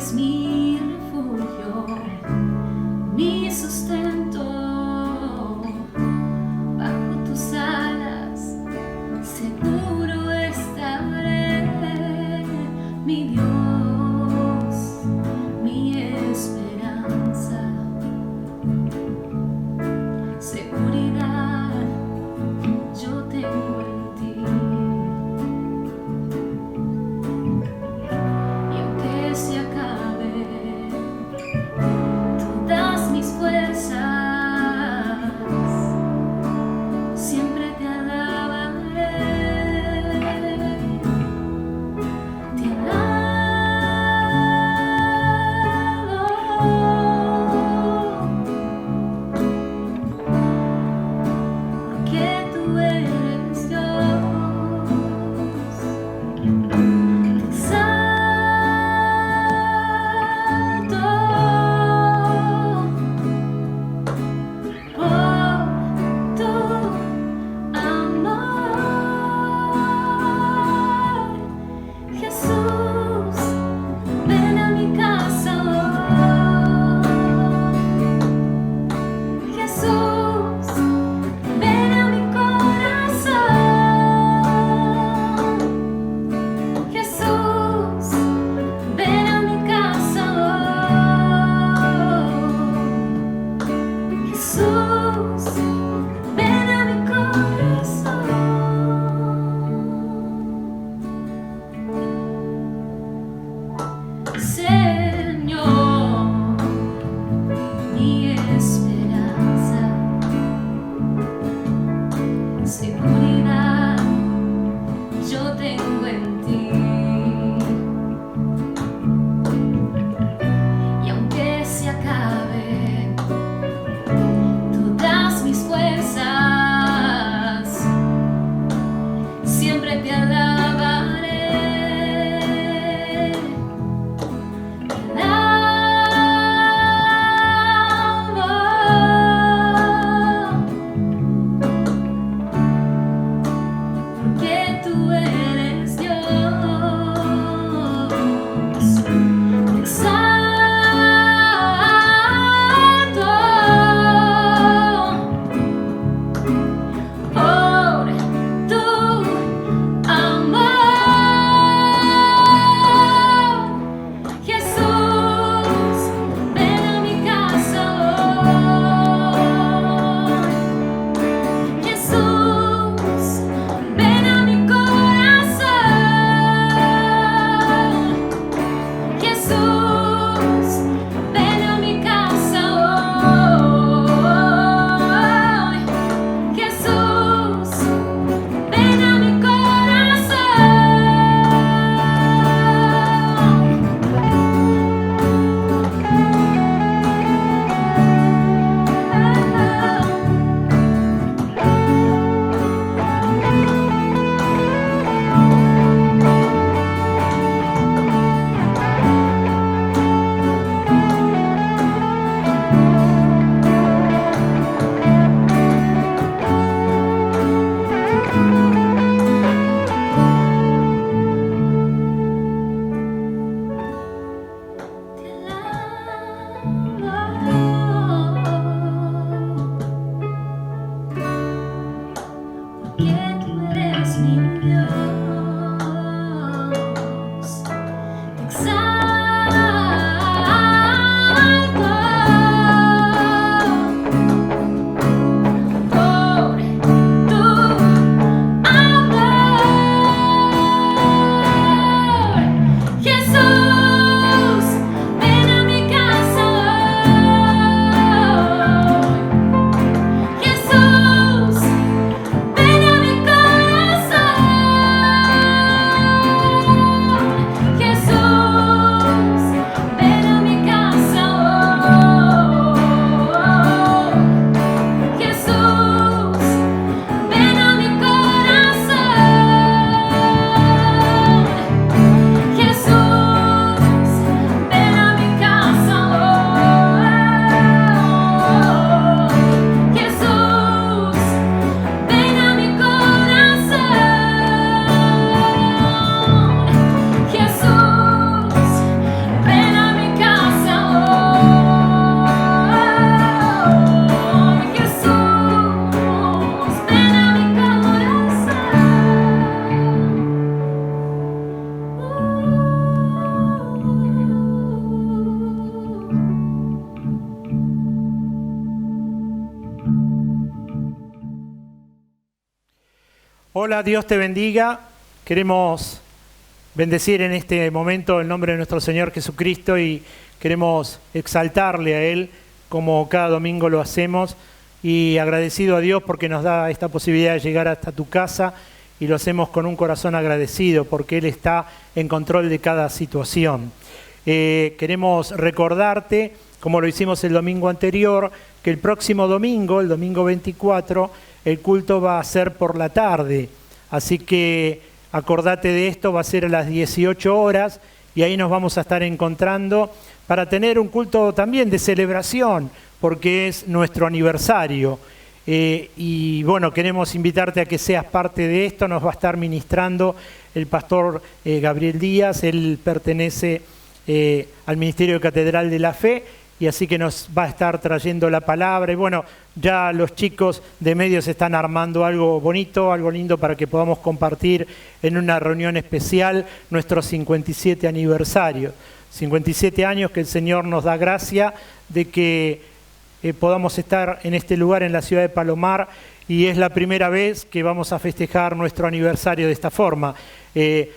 eres mi refugio, mi sustento. Bajo tus alas seguro estaré, mi Dios, mi esperanza. Seguridad yo tengo en ti. Y aunque se acaben todas mis fuerzas, siempre te alabaré. Te alabo, porque tú eres Dios. Exalto por tu amor. Jesús, ven a mi casa hoy. Jesús, ven a mi corazón. Jesús, ven a mi casa hoy. Jesús, ven a mi corazón. Señor, mi esperanza, seguridad yo tengo en ti. Y aunque se acaben todas mis fuerzas, siempre te alabaré. Te Hola, Dios te bendiga. Queremos bendecir en este momento el nombre de nuestro Señor Jesucristo y queremos exaltarle a Él como cada domingo lo hacemos, y agradecido a Dios porque nos da esta posibilidad de llegar hasta tu casa, y lo hacemos con un corazón agradecido porque Él está en control de cada situación. Queremos recordarte, como lo hicimos el domingo anterior, que el próximo domingo, el domingo 24, el culto va a ser por la tarde. Así que acordate de esto, va a ser a las 18 horas y ahí nos vamos a estar encontrando para tener un culto también de celebración, porque es nuestro aniversario. Y bueno, queremos invitarte a que seas parte de esto. Nos va a estar ministrando el pastor Gabriel Díaz. Él pertenece al Ministerio de Catedral de la Fe, y así que nos va a estar trayendo la palabra. Y bueno, ya los chicos de medios están armando algo bonito, algo lindo para que podamos compartir en una reunión especial nuestro 57 aniversario. 57 años que el Señor nos da gracia de que podamos estar en este lugar, en la ciudad de Palomar, y es la primera vez que vamos a festejar nuestro aniversario de esta forma,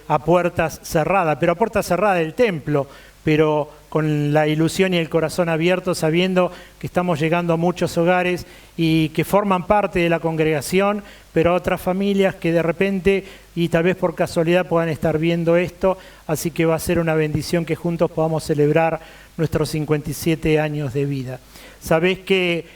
a puertas cerradas, pero a puertas cerradas del templo, pero con la ilusión y el corazón abierto, sabiendo que estamos llegando a muchos hogares y que forman parte de la congregación, pero a otras familias que de repente y tal vez por casualidad puedan estar viendo esto, así que va a ser una bendición que juntos podamos celebrar nuestros 57 años de vida. Sabés que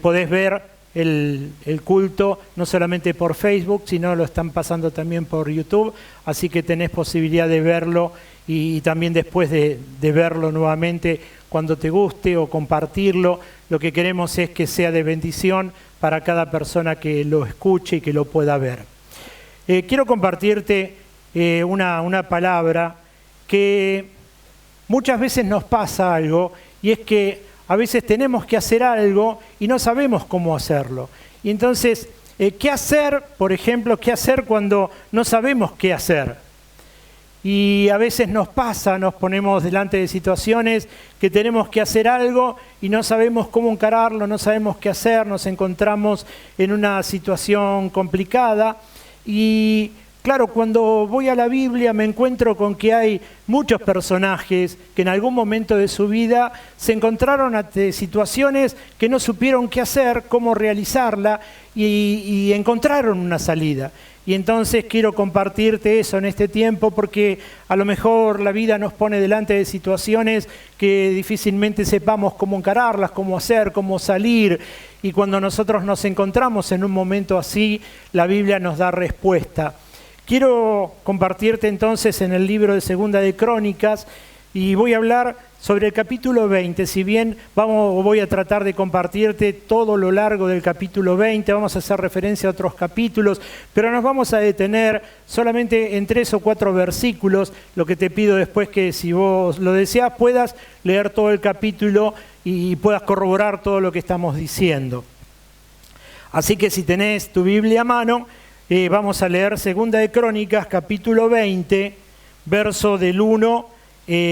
podés ver el culto no solamente por Facebook, sino lo están pasando también por YouTube, así que tenés posibilidad de verlo y también después de verlo nuevamente cuando te guste, o compartirlo. Lo que queremos es que sea de bendición para cada persona que lo escuche y que lo pueda ver. Quiero compartirte una palabra que muchas veces nos pasa algo, y es que a veces tenemos que hacer algo y no sabemos cómo hacerlo. Y entonces, ¿qué hacer? Por ejemplo, ¿qué hacer cuando no sabemos qué hacer? Y a veces nos pasa, nos ponemos delante de situaciones que tenemos que hacer algo y no sabemos cómo encararlo, no sabemos qué hacer, nos encontramos en una situación complicada. Y claro, cuando voy a la Biblia me encuentro con que hay muchos personajes que en algún momento de su vida se encontraron ante situaciones que no supieron qué hacer, cómo realizarla, y encontraron una salida. Y entonces quiero compartirte eso en este tiempo, porque a lo mejor la vida nos pone delante de situaciones que difícilmente sepamos cómo encararlas, cómo hacer, cómo salir. Y cuando nosotros nos encontramos en un momento así, la Biblia nos da respuesta. Quiero compartirte entonces en el libro de Segunda de Crónicas, y voy a hablar sobre el capítulo 20. Si bien voy a tratar de compartirte todo lo largo del capítulo 20, vamos a hacer referencia a otros capítulos, pero nos vamos a detener solamente en 3 o 4 versículos. Lo que te pido después, que si vos lo deseas puedas leer todo el capítulo y puedas corroborar todo lo que estamos diciendo. Así que si tenés tu Biblia a mano, vamos a leer Segunda de Crónicas, capítulo 20, verso del 1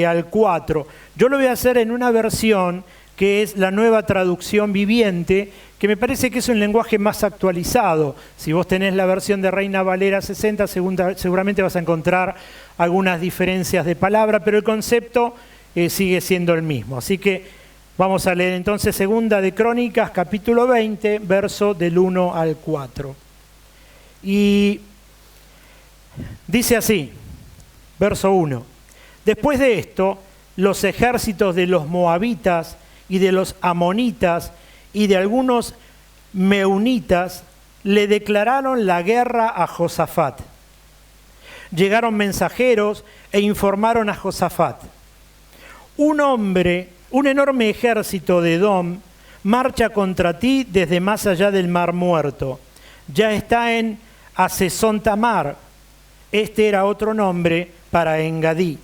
al 4. Yo lo voy a hacer en una versión que es la Nueva Traducción Viviente, que me parece que es un lenguaje más actualizado. Si vos tenés la versión de Reina Valera 60, seguramente vas a encontrar algunas diferencias de palabra, pero el concepto sigue siendo el mismo. Así que vamos a leer entonces Segunda de Crónicas, capítulo 20, verso del 1 al 4. Y dice así, verso 1. Después de esto, los ejércitos de los moabitas y de los amonitas y de algunos meunitas le declararon la guerra a Josafat. Llegaron mensajeros e informaron a Josafat: un enorme ejército de Edom marcha contra ti desde más allá del Mar Muerto. Ya está en Hasezón Tamar. Este era otro nombre para Engadí.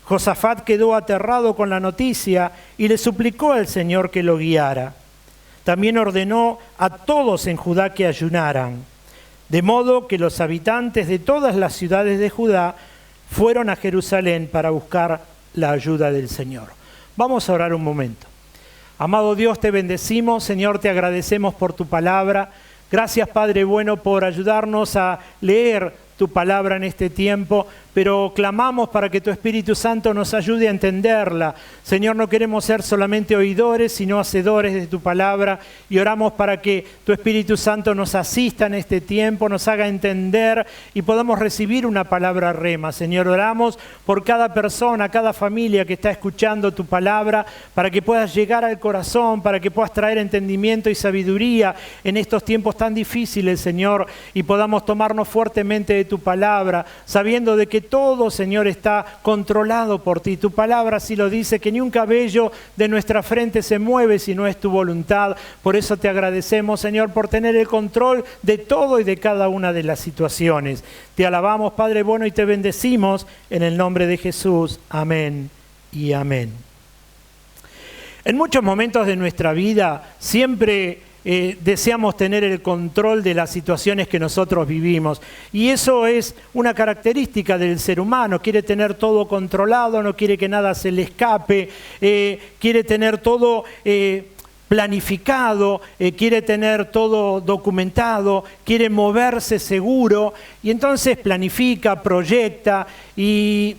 Josafat quedó aterrado con la noticia y le suplicó al Señor que lo guiara. También ordenó a todos en Judá que ayunaran, de modo que los habitantes de todas las ciudades de Judá fueron a Jerusalén para buscar la ayuda del Señor. Vamos a orar un momento. Amado Dios, te bendecimos, Señor, te agradecemos por tu palabra. Gracias, Padre bueno, por ayudarnos a leer tu palabra en este tiempo, pero clamamos para que tu Espíritu Santo nos ayude a entenderla. Señor, no queremos ser solamente oidores, sino hacedores de tu palabra, y oramos para que tu Espíritu Santo nos asista en este tiempo, nos haga entender y podamos recibir una palabra rema. Señor, oramos por cada persona, cada familia que está escuchando tu palabra, para que puedas llegar al corazón, para que puedas traer entendimiento y sabiduría en estos tiempos tan difíciles, Señor, y podamos tomarnos fuertemente de tu palabra, sabiendo de que todo, Señor, está controlado por ti. Tu palabra así lo dice, que ni un cabello de nuestra frente se mueve si no es tu voluntad. Por eso te agradecemos, Señor, por tener el control de todo y de cada una de las situaciones. Te alabamos, Padre bueno, y te bendecimos en el nombre de Jesús. Amén y amén. En muchos momentos de nuestra vida siempre deseamos tener el control de las situaciones que nosotros vivimos. Y eso es una característica del ser humano. Quiere tener todo controlado, no quiere que nada se le escape, quiere tener todo planificado, quiere tener todo documentado, quiere moverse seguro, y entonces planifica, proyecta, y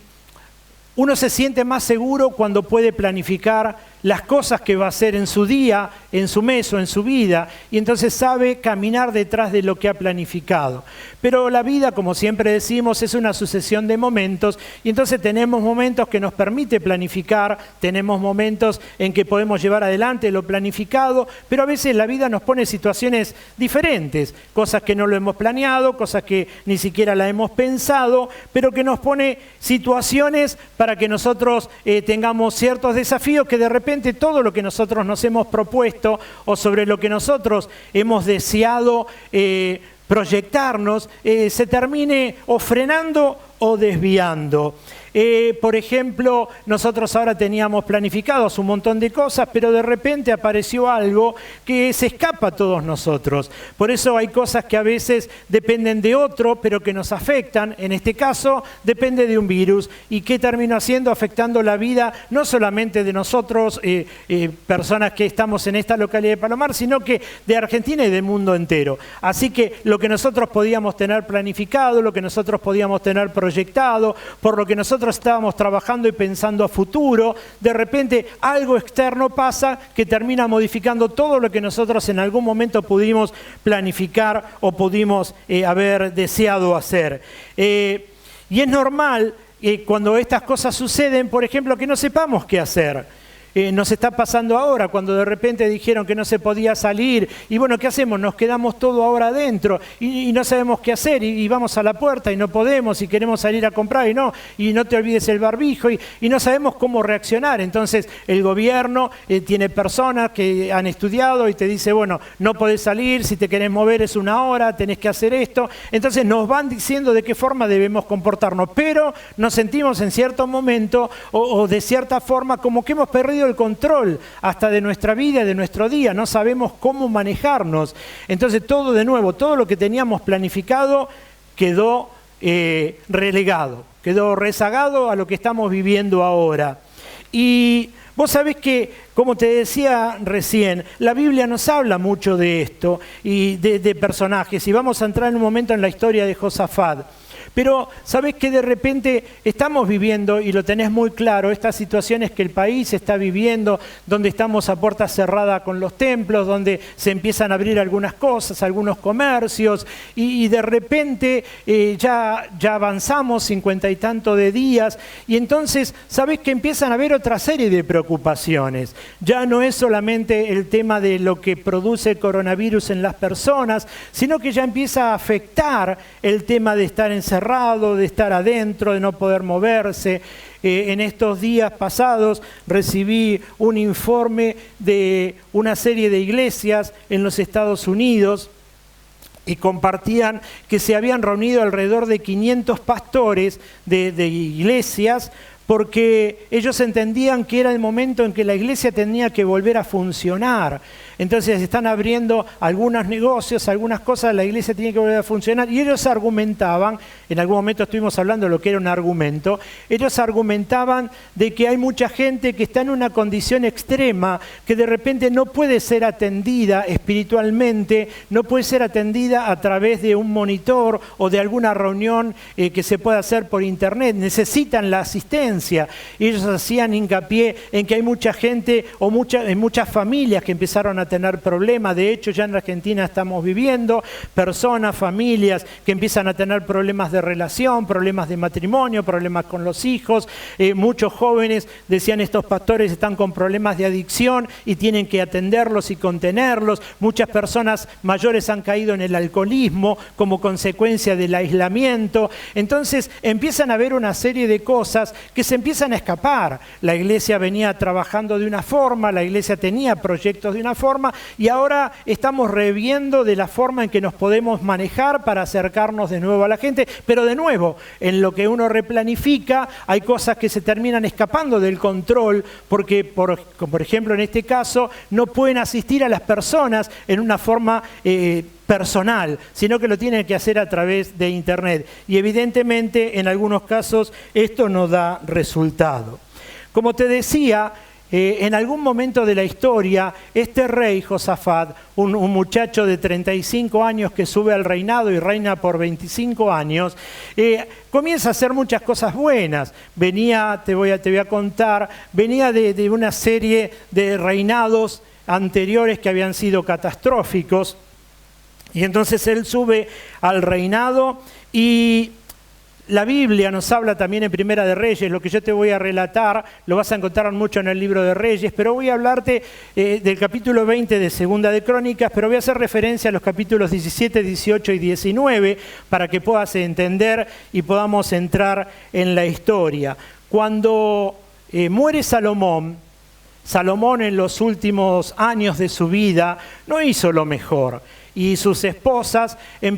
uno se siente más seguro cuando puede planificar las cosas que va a hacer en su día, en su mes o en su vida, y entonces sabe caminar detrás de lo que ha planificado. Pero la vida, como siempre decimos, es una sucesión de momentos, y entonces tenemos momentos que nos permite planificar, tenemos momentos en que podemos llevar adelante lo planificado, pero a veces la vida nos pone situaciones diferentes, cosas que no lo hemos planeado, cosas que ni siquiera la hemos pensado, pero que nos pone situaciones para que nosotros tengamos ciertos desafíos que de repente todo lo que nosotros nos hemos propuesto o sobre lo que nosotros hemos deseado proyectarnos, se termine o frenando o desviando. Por ejemplo, nosotros ahora teníamos planificados un montón de cosas, pero de repente apareció algo que se escapa a todos nosotros. Por eso hay cosas que a veces dependen de otro, pero que nos afectan. En este caso, depende de un virus. ¿Y qué terminó haciendo? Afectando la vida no solamente de nosotros, personas que estamos en esta localidad de Palomar, sino que de Argentina y del mundo entero. Así que lo que nosotros podíamos tener planificado, lo que nosotros podíamos tener proyectado, por lo que nosotros estábamos trabajando y pensando a futuro, de repente algo externo pasa que termina modificando todo lo que nosotros en algún momento pudimos planificar o pudimos haber deseado hacer. Y es normal cuando estas cosas suceden, por ejemplo, que no sepamos qué hacer. Nos está pasando ahora, cuando de repente dijeron que no se podía salir, y bueno, ¿qué hacemos? Nos quedamos todo ahora adentro, y no sabemos qué hacer, y vamos a la puerta y no podemos, y queremos salir a comprar, y no te olvides el barbijo, y no sabemos cómo reaccionar. Entonces el gobierno tiene personas que han estudiado y te dice, bueno, no podés salir, si te querés mover es una hora, tenés que hacer esto. Entonces nos van diciendo de qué forma debemos comportarnos, pero nos sentimos en cierto momento o de cierta forma como que hemos perdido el control hasta de nuestra vida, de nuestro día, no sabemos cómo manejarnos. Entonces todo de nuevo, todo lo que teníamos planificado quedó relegado, quedó rezagado a lo que estamos viviendo ahora. Y vos sabés que, como te decía recién, la Biblia nos habla mucho de esto y de personajes, y vamos a entrar en un momento en la historia de Josafat. Pero sabés que de repente estamos viviendo, y lo tenés muy claro, estas situaciones que el país está viviendo, donde estamos a puerta cerrada con los templos, donde se empiezan a abrir algunas cosas, algunos comercios, y de repente ya avanzamos 50 y tanto de días, y entonces sabés que empiezan a haber otra serie de preocupaciones. Ya no es solamente el tema de lo que produce el coronavirus en las personas, sino que ya empieza a afectar el tema de estar encerrado, de estar adentro, de no poder moverse. En estos días pasados recibí un informe de una serie de iglesias en los Estados Unidos y compartían que se habían reunido alrededor de 500 pastores de iglesias, porque ellos entendían que era el momento en que la iglesia tenía que volver a funcionar. entonces están abriendo algunos negocios, algunas cosas, la iglesia tiene que volver a funcionar. Y ellos argumentaban, en algún momento estuvimos hablando de lo que era un argumento, ellos argumentaban de que hay mucha gente que está en una condición extrema, que de repente no puede ser atendida espiritualmente, no puede ser atendida a través de un monitor o de alguna reunión que se pueda hacer por internet, necesitan la asistencia. Ellos hacían hincapié en que hay mucha gente o muchas familias que empezaron a tener problemas. De hecho, ya en Argentina estamos viviendo personas, familias que empiezan a tener problemas de relación, problemas de matrimonio, problemas con los hijos. Muchos jóvenes, decían estos pastores, están con problemas de adicción y tienen que atenderlos y contenerlos. Muchas personas mayores han caído en el alcoholismo como consecuencia del aislamiento. Entonces empiezan a haber una serie de cosas que se empiezan a escapar. La iglesia venía trabajando de una forma, la iglesia tenía proyectos de una forma y ahora estamos reviendo de la forma en que nos podemos manejar para acercarnos de nuevo a la gente. Pero de nuevo, en lo que uno replanifica, hay cosas que se terminan escapando del control porque, por ejemplo, en este caso, no pueden asistir a las personas en una forma personal, sino que lo tienen que hacer a través de internet. Y evidentemente, en algunos casos, esto no da resultado. Como te decía, en algún momento de la historia, este rey Josafat, un muchacho de 35 años que sube al reinado y reina por 25 años, comienza a hacer muchas cosas buenas. Te voy a contar, venía de una serie de reinados anteriores que habían sido catastróficos, y entonces él sube al reinado y la Biblia nos habla también en Primera de Reyes. Lo que yo te voy a relatar lo vas a encontrar mucho en el libro de Reyes, pero voy a hablarte del capítulo 20 de Segunda de Crónicas, pero voy a hacer referencia a los capítulos 17, 18 y 19 para que puedas entender y podamos entrar en la historia. Cuando muere Salomón en los últimos años de su vida no hizo lo mejor. Y sus esposas él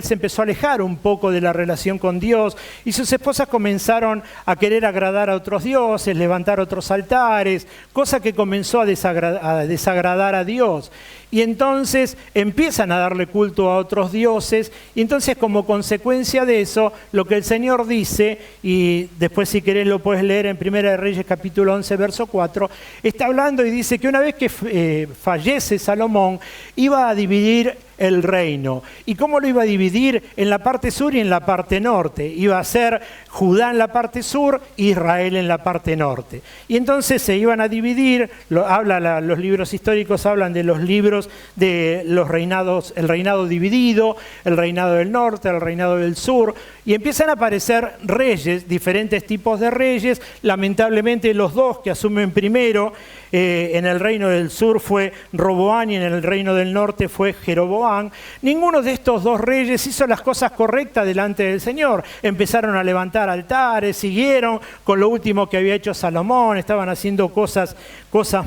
se empezó a alejar un poco de la relación con Dios, y sus esposas comenzaron a querer agradar a otros dioses, levantar otros altares, cosa que comenzó a desagradar a Dios. Y entonces empiezan a darle culto a otros dioses, y entonces como consecuencia de eso, lo que el Señor dice, y después si querés lo puedes leer en Primera de Reyes capítulo 11, verso 4, está hablando y dice que una vez que fallece Salomón, iba a dividir el reino. ¿Y cómo lo iba a dividir? En la parte sur y en la parte norte. Iba a ser Judá en la parte sur, Israel en la parte norte. Y entonces se iban a dividir, los libros históricos hablan de los libros de los reinados, el reinado dividido, el reinado del norte, el reinado del sur, y empiezan a aparecer reyes, diferentes tipos de reyes. Lamentablemente los dos que asumen primero en el reino del sur fue Roboán y en el reino del norte fue Jeroboam. Ninguno de estos dos reyes hizo las cosas correctas delante del Señor. Empezaron a levantar altares, siguieron con lo último que había hecho Salomón, estaban haciendo cosas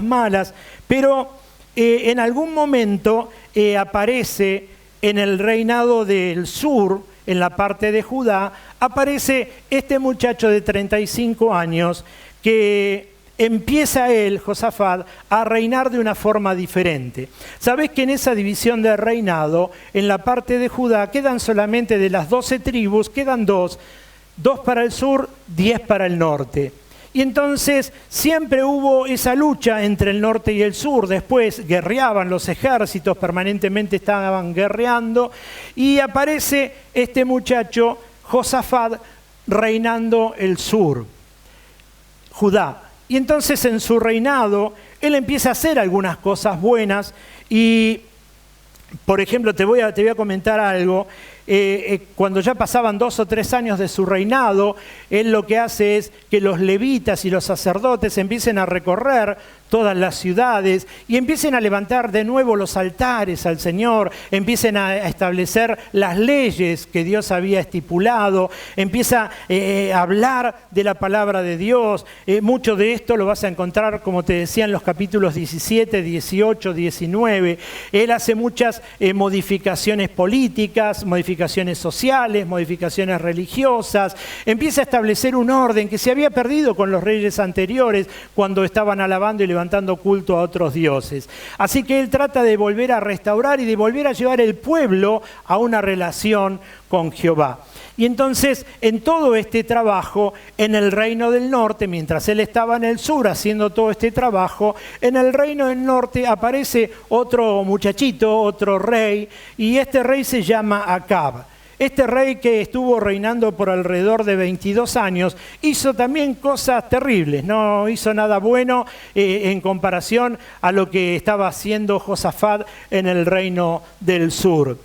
malas, pero en algún momento aparece en el reinado del sur, en la parte de Judá, aparece este muchacho de 35 años que empieza él, Josafat, a reinar de una forma diferente. ¿Sabés que en esa división de reinado, en la parte de Judá, quedan solamente de las 12 tribus, quedan dos para el sur, 10 para el norte? Y entonces siempre hubo esa lucha entre el norte y el sur. Después guerreaban los ejércitos, permanentemente estaban guerreando, y aparece este muchacho, Josafat, reinando el sur, Judá. Y entonces en su reinado, él empieza a hacer algunas cosas buenas y, por ejemplo, te voy a comentar algo. Cuando ya pasaban 2 o 3 años de su reinado, él lo que hace es que los levitas y los sacerdotes empiecen a recorrer todas las ciudades y empiecen a levantar de nuevo los altares al Señor, empiecen a establecer las leyes que Dios había estipulado, empieza a hablar de la palabra de Dios. Mucho de esto lo vas a encontrar, como te decía, en los capítulos 17, 18, 19. Él hace muchas modificaciones políticas, modificaciones modificaciones sociales, modificaciones religiosas, empieza a establecer un orden que se había perdido con los reyes anteriores cuando estaban alabando y levantando culto a otros dioses. Así que él trata de volver a restaurar y de volver a llevar el pueblo a una relación con Jehová. Y entonces, en todo este trabajo, en el reino del norte, mientras él estaba en el sur haciendo todo este trabajo, en el reino del norte aparece otro muchachito, otro rey, y este rey se llama Acab. Este rey, que estuvo reinando por alrededor de 22 años, hizo también cosas terribles, no hizo nada bueno en comparación a lo que estaba haciendo Josafat en el reino del sur.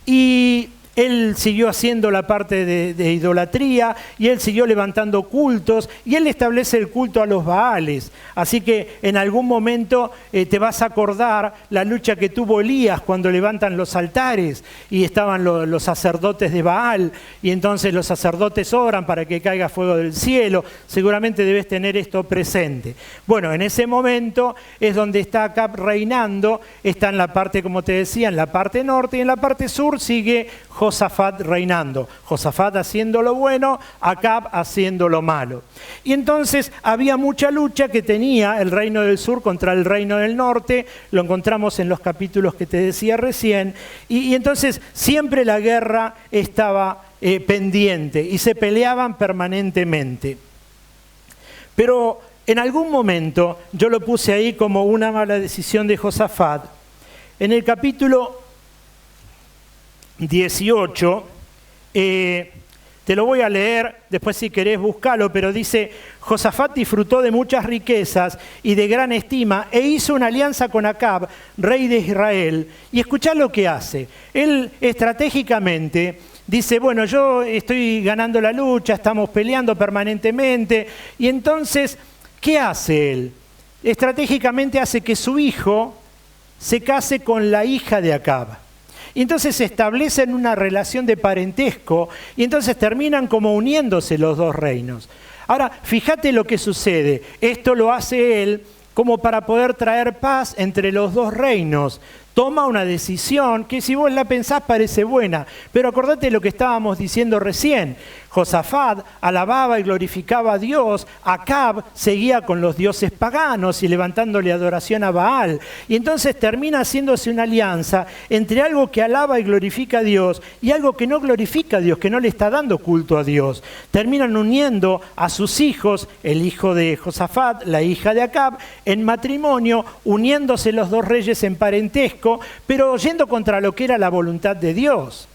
Y él siguió haciendo la parte de idolatría, y él siguió levantando cultos, y él establece el culto a los Baales. Así que en algún momento te vas a acordar la lucha que tuvo Elías cuando levantan los altares y estaban los sacerdotes de Baal, y entonces los sacerdotes oran para que caiga fuego del cielo. Seguramente debes tener esto presente. Bueno, en ese momento es donde está Acab reinando, está en la parte, como te decía, en la parte norte, y en la parte sur sigue Josafat reinando. Josafat haciendo lo bueno, Acab haciendo lo malo. Y entonces había mucha lucha que tenía el reino del sur contra el reino del norte. Lo encontramos en los capítulos que te decía recién. Y entonces siempre la guerra estaba pendiente y se peleaban permanentemente. Pero en algún momento, yo lo puse ahí como una mala decisión de Josafat, en el capítulo 18, te lo voy a leer, después si querés búscalo, pero dice: Josafat disfrutó de muchas riquezas y de gran estima e hizo una alianza con Acab, rey de Israel. Y escuchá lo que hace. Él estratégicamente dice: bueno, yo estoy ganando la lucha, estamos peleando permanentemente. Y entonces, ¿qué hace él? Estratégicamente hace que su hijo se case con la hija de Acab. Y entonces se establecen una relación de parentesco y entonces terminan como uniéndose los dos reinos. Ahora, fíjate lo que sucede. Esto lo hace él como para poder traer paz entre los dos reinos. Toma una decisión que, si vos la pensás, parece buena, pero acordate lo que estábamos diciendo recién. Josafat alababa y glorificaba a Dios, Acab seguía con los dioses paganos y levantándole adoración a Baal. Y entonces termina haciéndose una alianza entre algo que alaba y glorifica a Dios y algo que no glorifica a Dios, que no le está dando culto a Dios. Terminan uniendo a sus hijos, el hijo de Josafat, la hija de Acab, en matrimonio, uniéndose los dos reyes en parentesco, pero yendo contra lo que era la voluntad de Dios.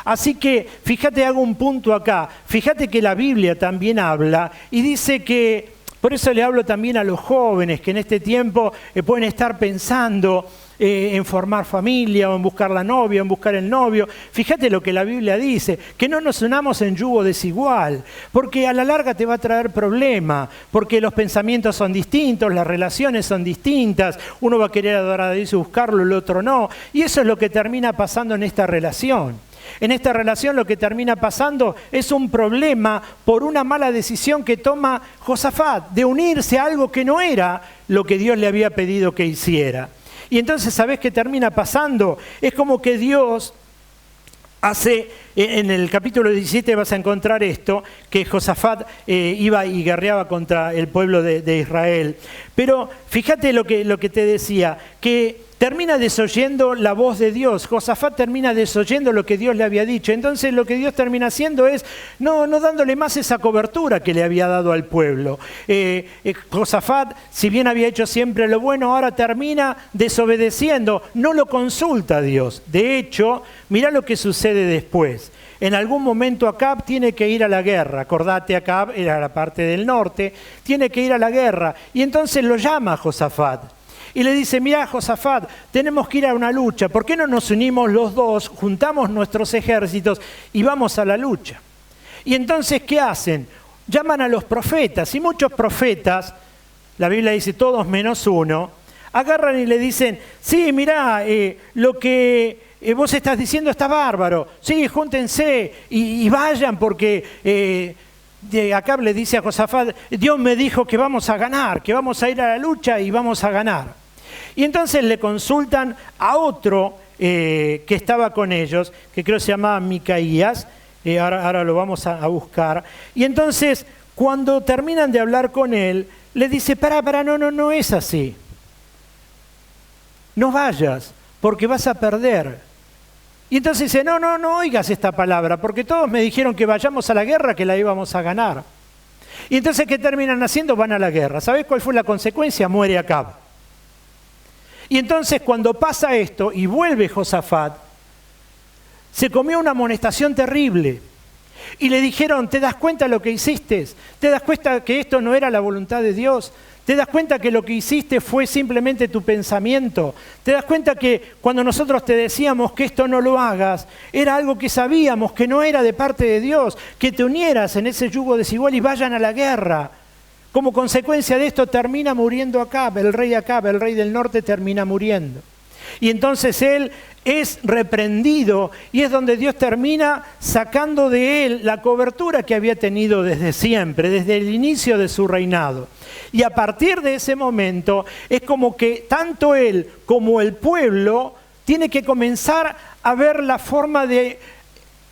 Así que, fíjate, hago un punto acá, fíjate que la Biblia también habla y dice que, por eso le hablo también a los jóvenes que en este tiempo pueden estar pensando en formar familia o en buscar la novia, o en buscar el novio. Fíjate lo que la Biblia dice, que no nos unamos en yugo desigual, porque a la larga te va a traer problema, porque los pensamientos son distintos, las relaciones son distintas, uno va a querer adorar a Dios y buscarlo, el otro no, y eso es lo que termina pasando en esta relación. En esta relación lo que termina pasando es un problema por una mala decisión que toma Josafat de unirse a algo que no era lo que Dios le había pedido que hiciera. Y entonces, ¿sabés qué termina pasando? Es como que Dios hace, en el capítulo 17 vas a encontrar esto, que Josafat iba y guerreaba contra el pueblo de Israel. Pero fíjate lo que te decía, que termina desoyendo la voz de Dios. Josafat termina desoyendo lo que Dios le había dicho. Entonces lo que Dios termina haciendo es no dándole más esa cobertura que le había dado al pueblo. Josafat, si bien había hecho siempre lo bueno, ahora termina desobedeciendo. No lo consulta a Dios. De hecho, mirá lo que sucede después. En algún momento Acab tiene que ir a la guerra. Acordate, Acab era la parte del norte. Tiene que ir a la guerra. Y entonces lo llama a Josafat. Y le dice: mirá, Josafat, tenemos que ir a una lucha. ¿Por qué no nos unimos los dos, juntamos nuestros ejércitos y vamos a la lucha? Y entonces, ¿qué hacen? Llaman a los profetas. Y muchos profetas, la Biblia dice todos menos uno, agarran y le dicen: sí, mirá, lo que vos estás diciendo está bárbaro. Sí, júntense y vayan porque... Acab le dice a Josafat: Dios me dijo que vamos a ganar, que vamos a ir a la lucha y vamos a ganar. Y entonces le consultan a otro que estaba con ellos, que creo se llamaba Micaías, ahora lo vamos a buscar. Y entonces, cuando terminan de hablar con él, le dice, no es así. No vayas, porque vas a perder. Y entonces dice, no oigas esta palabra, porque todos me dijeron que vayamos a la guerra, que la íbamos a ganar. Y entonces, ¿qué terminan haciendo? Van a la guerra. ¿Sabés cuál fue la consecuencia? Muere Acab. Y entonces, cuando pasa esto y vuelve Josafat, se comió una amonestación terrible. Y le dijeron, ¿te das cuenta de lo que hiciste? ¿Te das cuenta que esto no era la voluntad de Dios? ¿Te das cuenta que lo que hiciste fue simplemente tu pensamiento? ¿Te das cuenta que cuando nosotros te decíamos que esto no lo hagas, era algo que sabíamos que no era de parte de Dios, que te unieras en ese yugo desigual y vayan a la guerra? Como consecuencia de esto termina muriendo Acab, el rey del norte termina muriendo. Y entonces él es reprendido y es donde Dios termina sacando de él la cobertura que había tenido desde siempre, desde el inicio de su reinado. Y a partir de ese momento es como que tanto él como el pueblo tiene que comenzar a ver la forma de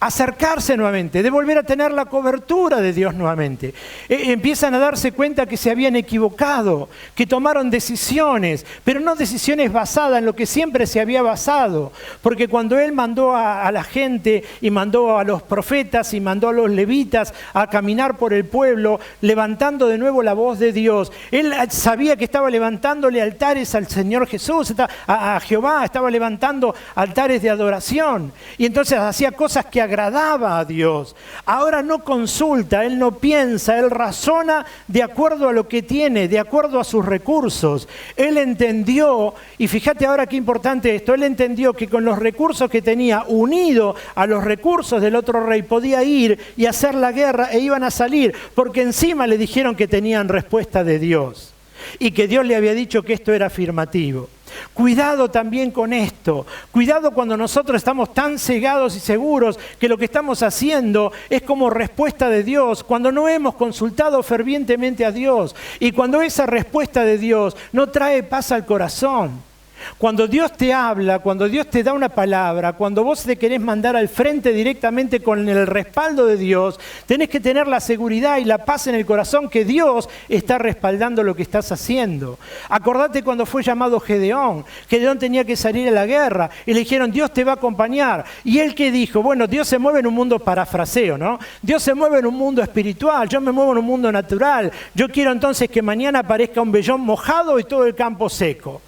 acercarse nuevamente, de volver a tener la cobertura de Dios nuevamente. Empiezan a darse cuenta que se habían equivocado, que tomaron decisiones, pero no decisiones basadas en lo que siempre se había basado. Porque cuando él mandó a la gente y mandó a los profetas y mandó a los levitas a caminar por el pueblo, levantando de nuevo la voz de Dios, él sabía que estaba levantándole altares al Señor Jesús, a Jehová, estaba levantando altares de adoración. Y entonces hacía cosas que agradaba a Dios. Ahora no consulta, él no piensa, él razona de acuerdo a lo que tiene, de acuerdo a sus recursos. Él entendió, y fíjate ahora qué importante esto, él entendió que con los recursos que tenía, unido a los recursos del otro rey, podía ir y hacer la guerra e iban a salir, porque encima le dijeron que tenían respuesta de Dios y que Dios le había dicho que esto era afirmativo. Cuidado también con esto, cuidado cuando nosotros estamos tan cegados y seguros que lo que estamos haciendo es como respuesta de Dios, cuando no hemos consultado fervientemente a Dios y cuando esa respuesta de Dios no trae paz al corazón. Cuando Dios te habla, cuando Dios te da una palabra, cuando vos te querés mandar al frente directamente con el respaldo de Dios, tenés que tener la seguridad y la paz en el corazón que Dios está respaldando lo que estás haciendo. Acordate cuando fue llamado Gedeón. Gedeón tenía que salir a la guerra y le dijeron, Dios te va a acompañar. Y él que dijo, bueno, Dios se mueve en un mundo parafraseo, ¿no? Dios se mueve en un mundo espiritual, yo me muevo en un mundo natural. Yo quiero entonces que mañana aparezca un vellón mojado y todo el campo seco.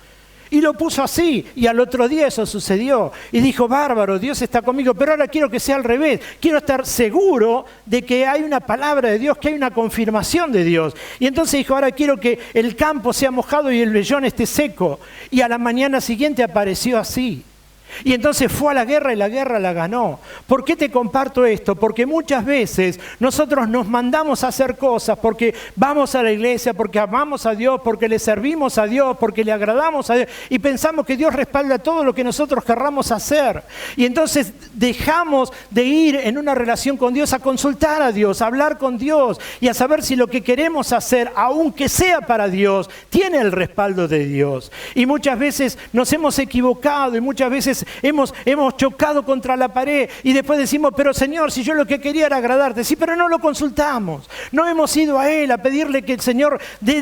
Y lo puso así, y al otro día eso sucedió. Y dijo, bárbaro, Dios está conmigo, pero ahora quiero que sea al revés. Quiero estar seguro de que hay una palabra de Dios, que hay una confirmación de Dios. Y entonces dijo, ahora quiero que el campo sea mojado y el vellón esté seco. Y a la mañana siguiente apareció así. Y entonces fue a la guerra y la guerra la ganó. ¿Por qué te comparto esto? Porque muchas veces nosotros nos mandamos a hacer cosas porque vamos a la iglesia, porque amamos a Dios, porque le servimos a Dios, porque le agradamos a Dios y pensamos que Dios respalda todo lo que nosotros querramos hacer. Y entonces dejamos de ir en una relación con Dios a consultar a Dios, a hablar con Dios y a saber si lo que queremos hacer, aunque sea para Dios, tiene el respaldo de Dios. Y muchas veces nos hemos equivocado y muchas veces hemos chocado contra la pared y después decimos, pero Señor, si yo lo que quería era agradarte, sí, pero no lo consultamos, no hemos ido a Él a pedirle que el Señor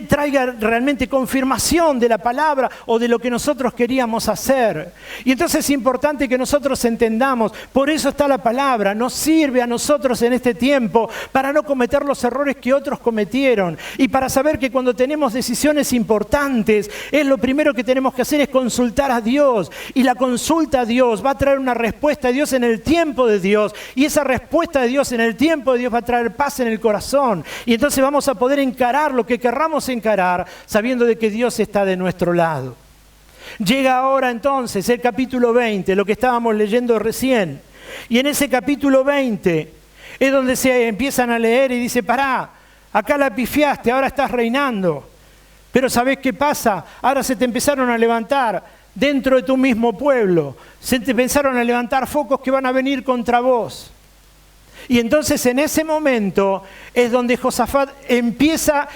traiga realmente confirmación de la palabra o de lo que nosotros queríamos hacer. Y entonces es importante que nosotros entendamos, por eso está la palabra, nos sirve a nosotros en este tiempo para no cometer los errores que otros cometieron y para saber que cuando tenemos decisiones importantes, lo primero que tenemos que hacer es consultar a Dios, y la consulta a Dios va a traer una respuesta de Dios en el tiempo de Dios, y esa respuesta de Dios en el tiempo de Dios va a traer paz en el corazón, y entonces vamos a poder encarar lo que querramos encarar sabiendo de que Dios está de nuestro lado. Llega ahora entonces el capítulo 20, lo que estábamos leyendo recién, y en ese capítulo 20 es donde se empiezan a leer y dice, pará, acá la pifiaste, ahora estás reinando, pero ¿sabés qué pasa? Ahora se te empezaron a levantar dentro de tu mismo pueblo, se te empezaron a levantar focos que van a venir contra vos. Y entonces en ese momento es donde Josafat empieza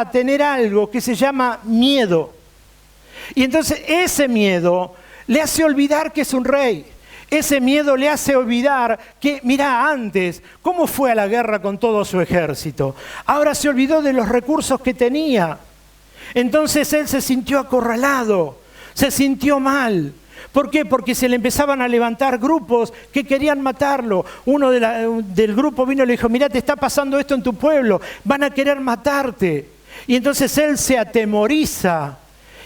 a tener algo que se llama miedo. Y entonces ese miedo le hace olvidar que es un rey. Ese miedo le hace olvidar que, mirá, antes, ¿cómo fue a la guerra con todo su ejército? Ahora se olvidó de los recursos que tenía. Entonces él se sintió acorralado, se sintió mal. ¿Por qué? Porque se le empezaban a levantar grupos que querían matarlo. Uno del grupo vino y le dijo, mirá, te está pasando esto en tu pueblo, van a querer matarte. Y entonces él se atemoriza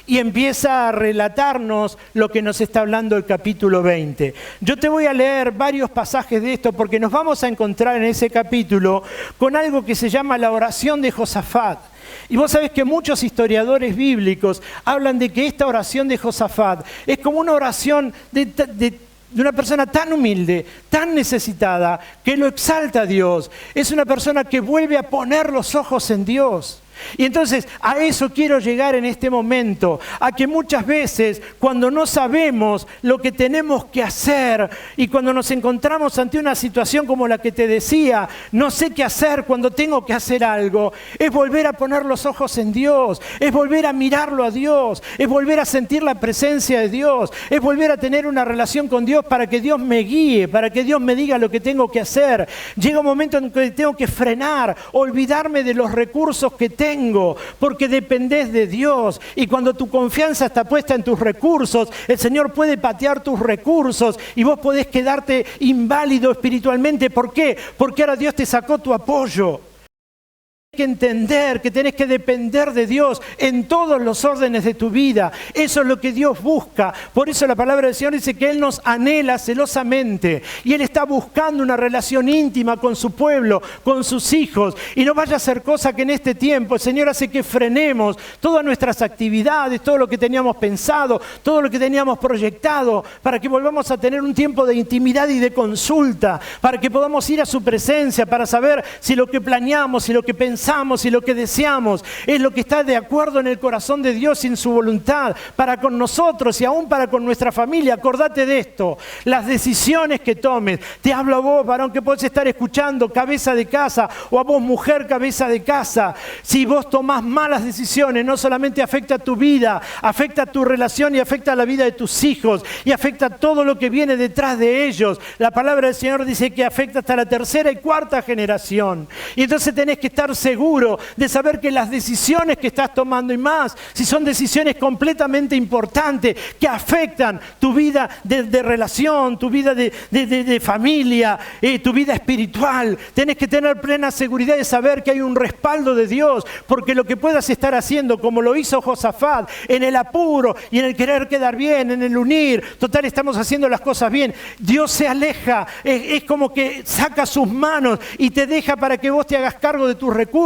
y empieza a relatarnos lo que nos está hablando el capítulo 20. Yo te voy a leer varios pasajes de esto porque nos vamos a encontrar en ese capítulo con algo que se llama la oración de Josafat. Y vos sabés que muchos historiadores bíblicos hablan de que esta oración de Josafat es como una oración de una persona tan humilde, tan necesitada, que lo exalta a Dios. Es una persona que vuelve a poner los ojos en Dios. Y entonces a eso quiero llegar en este momento, a que muchas veces cuando no sabemos lo que tenemos que hacer y cuando nos encontramos ante una situación como la que te decía, no sé qué hacer cuando tengo que hacer algo, es volver a poner los ojos en Dios, es volver a mirarlo a Dios, es volver a sentir la presencia de Dios, es volver a tener una relación con Dios para que Dios me guíe, para que Dios me diga lo que tengo que hacer. Llega un momento en que tengo que frenar, olvidarme de los recursos que tengo, porque dependés de Dios, y cuando tu confianza está puesta en tus recursos, el Señor puede patear tus recursos y vos podés quedarte inválido espiritualmente. ¿Por qué? Porque ahora Dios te sacó tu apoyo. Que entender que tenés que depender de Dios en todos los órdenes de tu vida. Eso es lo que Dios busca. Por eso la palabra del Señor dice que Él nos anhela celosamente y Él está buscando una relación íntima con su pueblo, con sus hijos. Y no vaya a ser cosa que en este tiempo el Señor hace que frenemos todas nuestras actividades, todo lo que teníamos pensado, todo lo que teníamos proyectado, para que volvamos a tener un tiempo de intimidad y de consulta, para que podamos ir a su presencia, para saber si lo que planeamos, si lo que pensamos y lo que deseamos es lo que está de acuerdo en el corazón de Dios y en su voluntad para con nosotros y aún para con nuestra familia. Acordate de esto, las decisiones que tomes. Te hablo a vos, varón, que podés estar escuchando, cabeza de casa, o a vos, mujer, cabeza de casa. Si vos tomás malas decisiones, no solamente afecta a tu vida, afecta a tu relación y afecta a la vida de tus hijos y afecta a todo lo que viene detrás de ellos. La palabra del Señor dice que afecta hasta la tercera y cuarta generación. Y entonces tenés que estar seguro de saber que las decisiones que estás tomando, y más si son decisiones completamente importantes que afectan tu vida de relación, tu vida de familia, tu vida espiritual, tenés que tener plena seguridad de saber que hay un respaldo de Dios, porque lo que puedas estar haciendo, como lo hizo Josafat, en el apuro y en el querer quedar bien, en el unir, total estamos haciendo las cosas bien, Dios se aleja, es como que saca sus manos y te deja para que vos te hagas cargo de tus recursos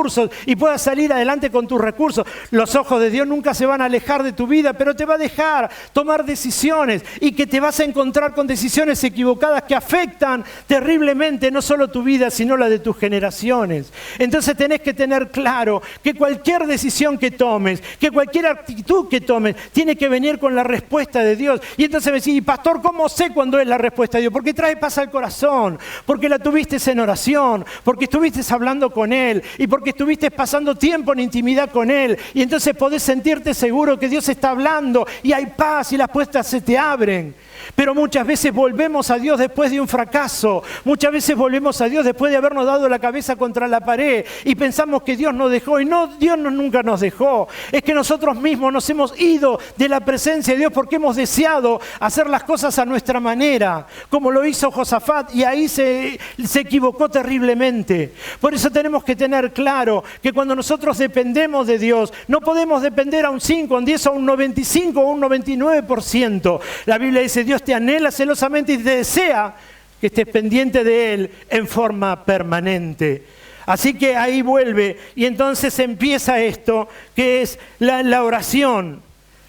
y puedas salir adelante con tus recursos. Los ojos de Dios nunca se van a alejar de tu vida, pero te va a dejar tomar decisiones y que te vas a encontrar con decisiones equivocadas que afectan terriblemente no solo tu vida, sino la de tus generaciones. Entonces tenés que tener claro que cualquier decisión que tomes, que cualquier actitud que tomes, tiene que venir con la respuesta de Dios. Y entonces me decís, pastor, ¿cómo sé cuándo es la respuesta de Dios? Porque trae paz al corazón, porque la tuviste en oración, porque estuviste hablando con Él y porque estuviste pasando tiempo en intimidad con Él, y entonces podés sentirte seguro que Dios está hablando y hay paz y las puertas se te abren. Pero muchas veces volvemos a Dios después de un fracaso, muchas veces volvemos a Dios después de habernos dado la cabeza contra la pared y pensamos que Dios nos dejó, y no, Dios nunca nos dejó. Es que nosotros mismos nos hemos ido de la presencia de Dios porque hemos deseado hacer las cosas a nuestra manera, como lo hizo Josafat, y ahí se equivocó terriblemente. Por eso tenemos que tener claro que cuando nosotros dependemos de Dios, no podemos depender a un 5, a un 10, a un 95 o un 99%. La Biblia dice, Dios te anhela celosamente y te desea que estés pendiente de Él en forma permanente. Así que ahí vuelve y entonces empieza esto, que es la oración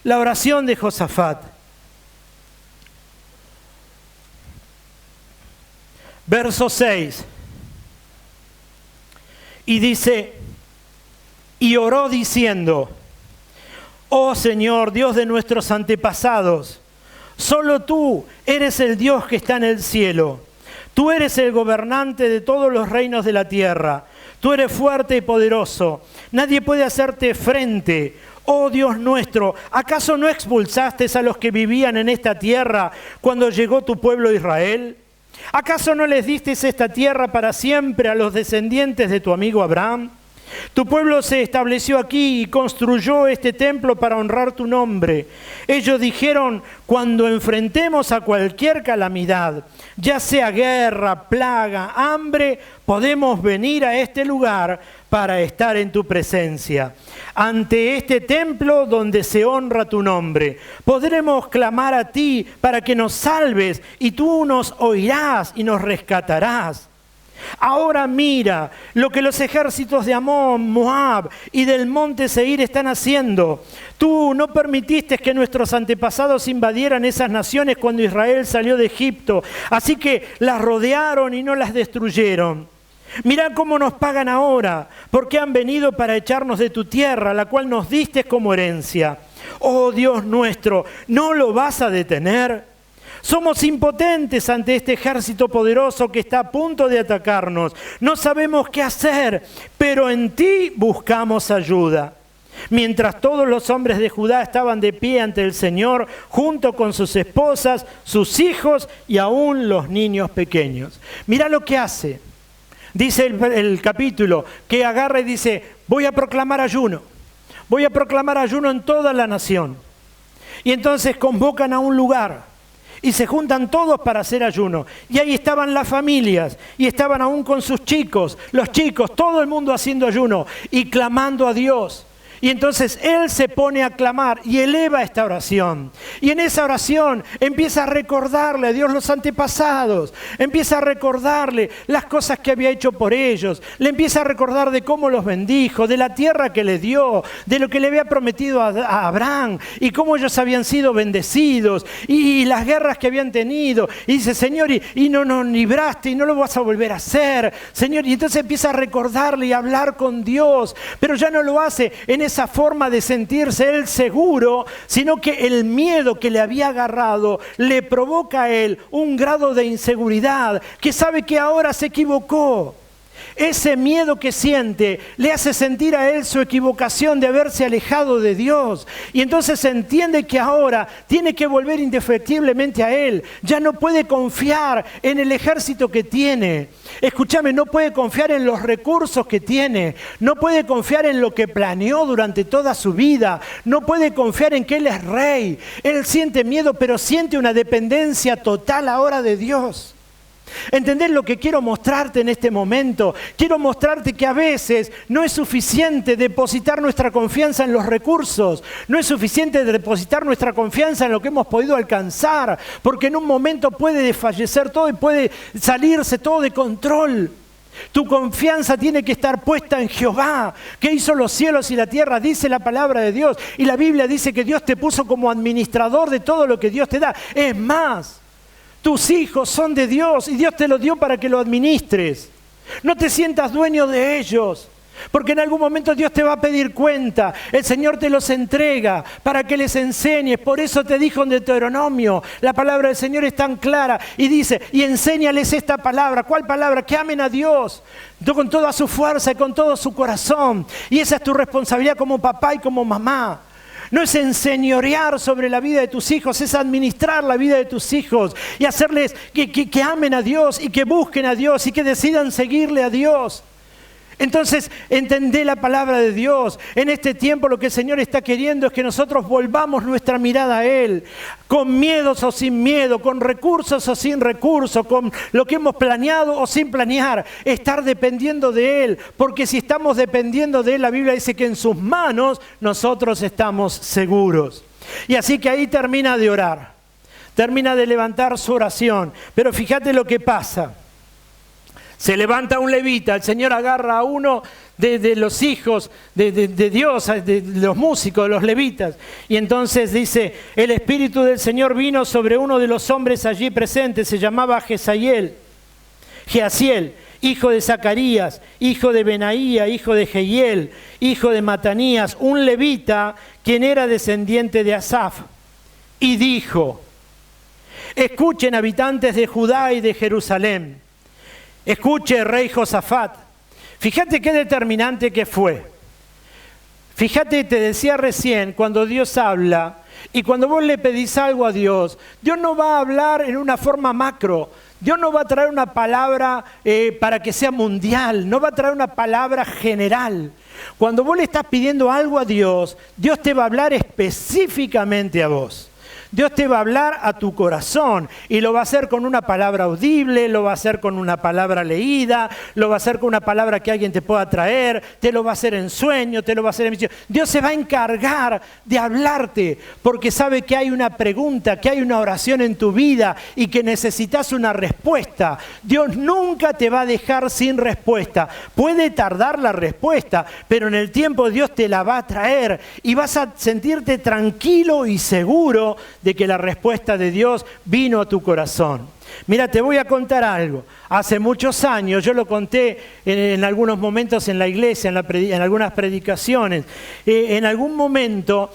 de Josafat. Verso 6. Y dice, y oró diciendo, oh Señor, Dios de nuestros antepasados, solo tú eres el Dios que está en el cielo. Tú eres el gobernante de todos los reinos de la tierra. tú eres fuerte y poderoso. Nadie puede hacerte frente. Oh Dios nuestro, ¿acaso no expulsaste a los que vivían en esta tierra cuando llegó tu pueblo Israel? ¿Acaso no les diste esta tierra para siempre a los descendientes de tu amigo Abraham? Tu pueblo se estableció aquí y construyó este templo para honrar tu nombre. Ellos dijeron, cuando enfrentemos a cualquier calamidad, ya sea guerra, plaga, hambre, podemos venir a este lugar para estar en tu presencia. Ante este templo donde se honra tu nombre, podremos clamar a ti para que nos salves y tú nos oirás y nos rescatarás. Ahora mira lo que los ejércitos de Amón, Moab y del monte Seir están haciendo. Tú no permitiste que nuestros antepasados invadieran esas naciones cuando Israel salió de Egipto, así que las rodearon y no las destruyeron. Mirá cómo nos pagan ahora, porque han venido para echarnos de tu tierra, la cual nos diste como herencia. Oh Dios nuestro, ¿no lo vas a detener? Somos impotentes ante este ejército poderoso que está a punto de atacarnos. No sabemos qué hacer, pero en ti buscamos ayuda. Mientras todos los hombres de Judá estaban de pie ante el Señor, junto con sus esposas, sus hijos y aún los niños pequeños. Mirá lo que hace. Dice el capítulo, que agarra y dice, voy a proclamar ayuno. Voy a proclamar ayuno en toda la nación. Y entonces convocan a un lugar. Y se juntan todos para hacer ayuno. Y ahí estaban las familias, y estaban aún con sus chicos, los chicos, todo el mundo haciendo ayuno y clamando a Dios. Y entonces él se pone a clamar y eleva esta oración. Y en esa oración empieza a recordarle a Dios los antepasados. Empieza a recordarle las cosas que había hecho por ellos. Le empieza a recordar de cómo los bendijo, de la tierra que le dio, de lo que le había prometido a Abraham y cómo ellos habían sido bendecidos y las guerras que habían tenido. Y dice, Señor, y no nos libraste y no lo vas a volver a hacer. Señor, y entonces empieza a recordarle y a hablar con Dios. Pero ya no lo hace en esa forma de sentirse él seguro, sino que el miedo que le había agarrado le provoca a él un grado de inseguridad, que sabe que ahora se equivocó. Ese miedo que siente le hace sentir a él su equivocación de haberse alejado de Dios. Y entonces entiende que ahora tiene que volver indefectiblemente a Él. Ya no puede confiar en el ejército que tiene. Escúchame, no puede confiar en los recursos que tiene. No puede confiar en lo que planeó durante toda su vida. No puede confiar en que Él es rey. Él siente miedo, pero siente una dependencia total ahora de Dios. ¿Entendés lo que quiero mostrarte en este momento? Quiero mostrarte que a veces no es suficiente depositar nuestra confianza en los recursos, no es suficiente depositar nuestra confianza en lo que hemos podido alcanzar, porque en un momento puede desfallecer todo y puede salirse todo de control. Tu confianza tiene que estar puesta en Jehová, que hizo los cielos y la tierra, dice la palabra de Dios. Y la Biblia dice que Dios te puso como administrador de todo lo que Dios te da. Es más, tus hijos son de Dios y Dios te los dio para que lo administres. No te sientas dueño de ellos, porque en algún momento Dios te va a pedir cuenta. El Señor te los entrega para que les enseñes. Por eso te dijo en Deuteronomio, la palabra del Señor es tan clara y dice, y enséñales esta palabra. ¿Cuál palabra? Que amen a Dios con toda su fuerza y con todo su corazón. Y esa es tu responsabilidad como papá y como mamá. No es enseñorear sobre la vida de tus hijos, es administrar la vida de tus hijos y hacerles que amen a Dios y que busquen a Dios y que decidan seguirle a Dios. Entonces, entendé la palabra de Dios. En este tiempo lo que el Señor está queriendo es que nosotros volvamos nuestra mirada a Él, con miedos o sin miedo, con recursos o sin recursos, con lo que hemos planeado o sin planear, estar dependiendo de Él, porque si estamos dependiendo de Él, la Biblia dice que en sus manos nosotros estamos seguros. Y así que ahí termina de orar, termina de levantar su oración, pero fíjate lo que pasa. Se levanta un levita, el Señor agarra a uno de los hijos de Dios, de los músicos, de los levitas. Y entonces dice, el Espíritu del Señor vino sobre uno de los hombres allí presentes, se llamaba Jeasiel, hijo de Zacarías, hijo de Benaía, hijo de Jehiel, hijo de Matanías, un levita, quien era descendiente de Asaf. Y dijo, escuchen habitantes de Judá y de Jerusalén. Escuche, rey Josafat, Fíjate qué determinante que fue. Fíjate, te decía recién, cuando Dios habla y cuando vos le pedís algo a Dios, Dios no va a hablar en una forma macro. Dios no va a traer una palabra para que sea mundial, no va a traer una palabra general. Cuando vos le estás pidiendo algo a Dios, Dios te va a hablar específicamente a vos. Dios te va a hablar a tu corazón y lo va a hacer con una palabra audible, lo va a hacer con una palabra leída, lo va a hacer con una palabra que alguien te pueda traer, te lo va a hacer en sueño, te lo va a hacer en visión. Dios se va a encargar de hablarte porque sabe que hay una pregunta, que hay una oración en tu vida y que necesitas una respuesta. Dios nunca te va a dejar sin respuesta. Puede tardar la respuesta, pero en el tiempo Dios te la va a traer y vas a sentirte tranquilo y seguro de que la respuesta de Dios vino a tu corazón. Mira, te voy a contar algo. Hace muchos años, yo lo conté en algunos momentos en la iglesia, en algunas predicaciones. En algún momento,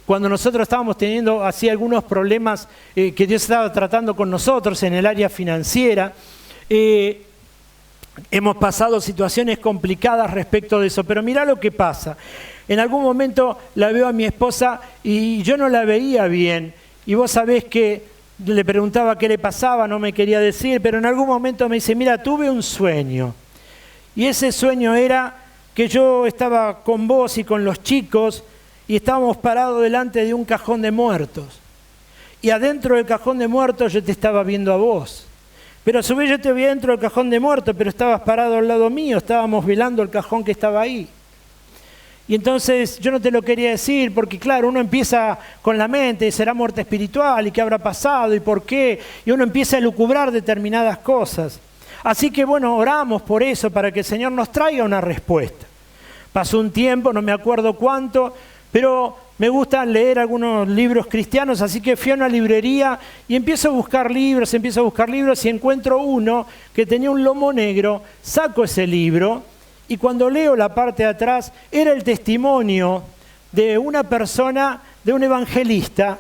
cuando nosotros estábamos teniendo así algunos problemas que Dios estaba tratando con nosotros en el área financiera, hemos pasado situaciones complicadas respecto de eso, pero mira lo que pasa. En algún momento la veo a mi esposa y yo no la veía bien. Y vos sabés que le preguntaba qué le pasaba, no me quería decir, pero en algún momento me dice, mira, tuve un sueño. Y ese sueño era que yo estaba con vos y con los chicos y estábamos parados delante de un cajón de muertos. Y adentro del cajón de muertos yo te estaba viendo a vos. Pero a su vez yo te vi dentro del cajón de muertos, pero estabas parado al lado mío, estábamos velando el cajón que estaba ahí. Y entonces yo no te lo quería decir porque claro, uno empieza con la mente, será muerte espiritual y qué habrá pasado y por qué, y uno empieza a elucubrar determinadas cosas. Así que bueno, oramos por eso, para que el Señor nos traiga una respuesta. Pasó un tiempo, no me acuerdo cuánto, pero me gusta leer algunos libros cristianos, así que fui a una librería y empiezo a buscar libros y encuentro uno que tenía un lomo negro, saco ese libro. Y cuando leo la parte de atrás, era el testimonio de una persona, de un evangelista.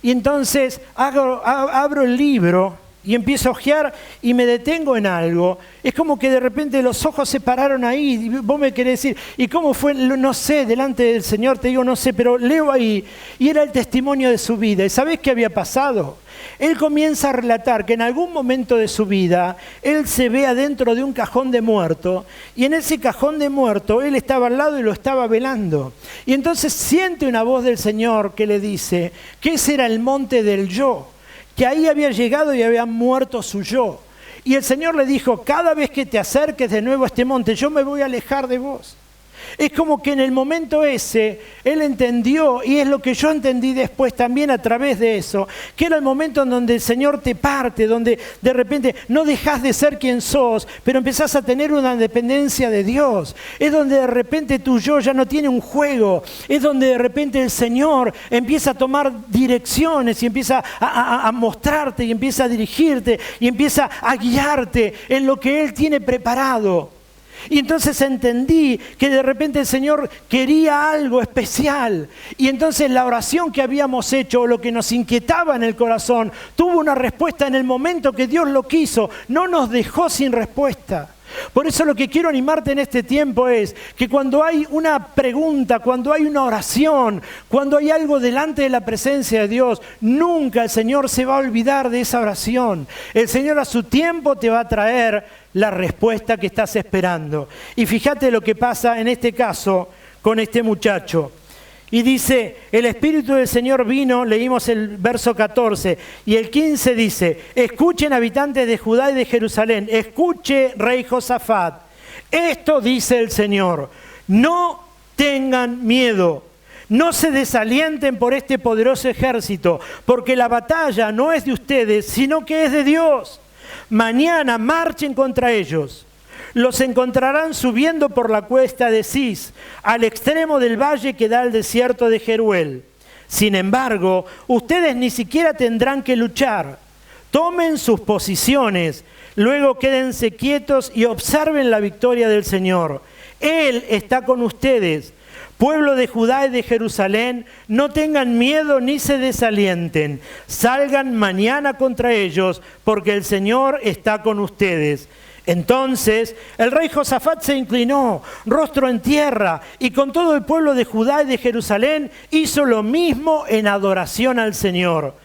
Y entonces abro el libro y empiezo a hojear y me detengo en algo. Es como que de repente los ojos se pararon ahí. Y vos me querés decir, ¿y cómo fue? No sé, delante del Señor te digo, no sé, pero leo ahí. Y era el testimonio de su vida. ¿Y sabés qué había pasado? Él comienza a relatar que en algún momento de su vida, él se ve adentro de un cajón de muerto, y en ese cajón de muerto, él estaba al lado y lo estaba velando. Y entonces siente una voz del Señor que le dice que ese era el monte del yo, que ahí había llegado y había muerto su yo. Y el Señor le dijo, cada vez que te acerques de nuevo a este monte, yo me voy a alejar de vos. Es como que en el momento ese, él entendió, y es lo que yo entendí después también a través de eso, que era el momento en donde el Señor te parte, donde de repente no dejás de ser quien sos, pero empezás a tener una dependencia de Dios. Es donde de repente tu yo ya no tiene un juego, es donde de repente el Señor empieza a tomar direcciones y empieza a mostrarte y empieza a dirigirte y empieza a guiarte en lo que Él tiene preparado. Y entonces entendí que de repente el Señor quería algo especial. Y entonces la oración que habíamos hecho, o lo que nos inquietaba en el corazón, tuvo una respuesta en el momento que Dios lo quiso. No nos dejó sin respuesta. Por eso lo que quiero animarte en este tiempo es que cuando hay una pregunta, cuando hay una oración, cuando hay algo delante de la presencia de Dios, nunca el Señor se va a olvidar de esa oración. El Señor a su tiempo te va a traer la respuesta que estás esperando. Y fíjate lo que pasa en este caso con este muchacho. Y dice, el Espíritu del Señor vino, leímos el verso 14, y el 15 dice, escuchen habitantes de Judá y de Jerusalén, escuche rey Josafat, esto dice el Señor, no tengan miedo, no se desalienten por este poderoso ejército, porque la batalla no es de ustedes, sino que es de Dios. Mañana marchen contra ellos. Los encontrarán subiendo por la cuesta de Cis, al extremo del valle que da al desierto de Jeruel. Sin embargo, ustedes ni siquiera tendrán que luchar. Tomen sus posiciones, luego quédense quietos y observen la victoria del Señor. Él está con ustedes. Pueblo de Judá y de Jerusalén, no tengan miedo ni se desalienten. Salgan mañana contra ellos, porque el Señor está con ustedes. Entonces el rey Josafat se inclinó, rostro en tierra, y con todo el pueblo de Judá y de Jerusalén hizo lo mismo en adoración al Señor.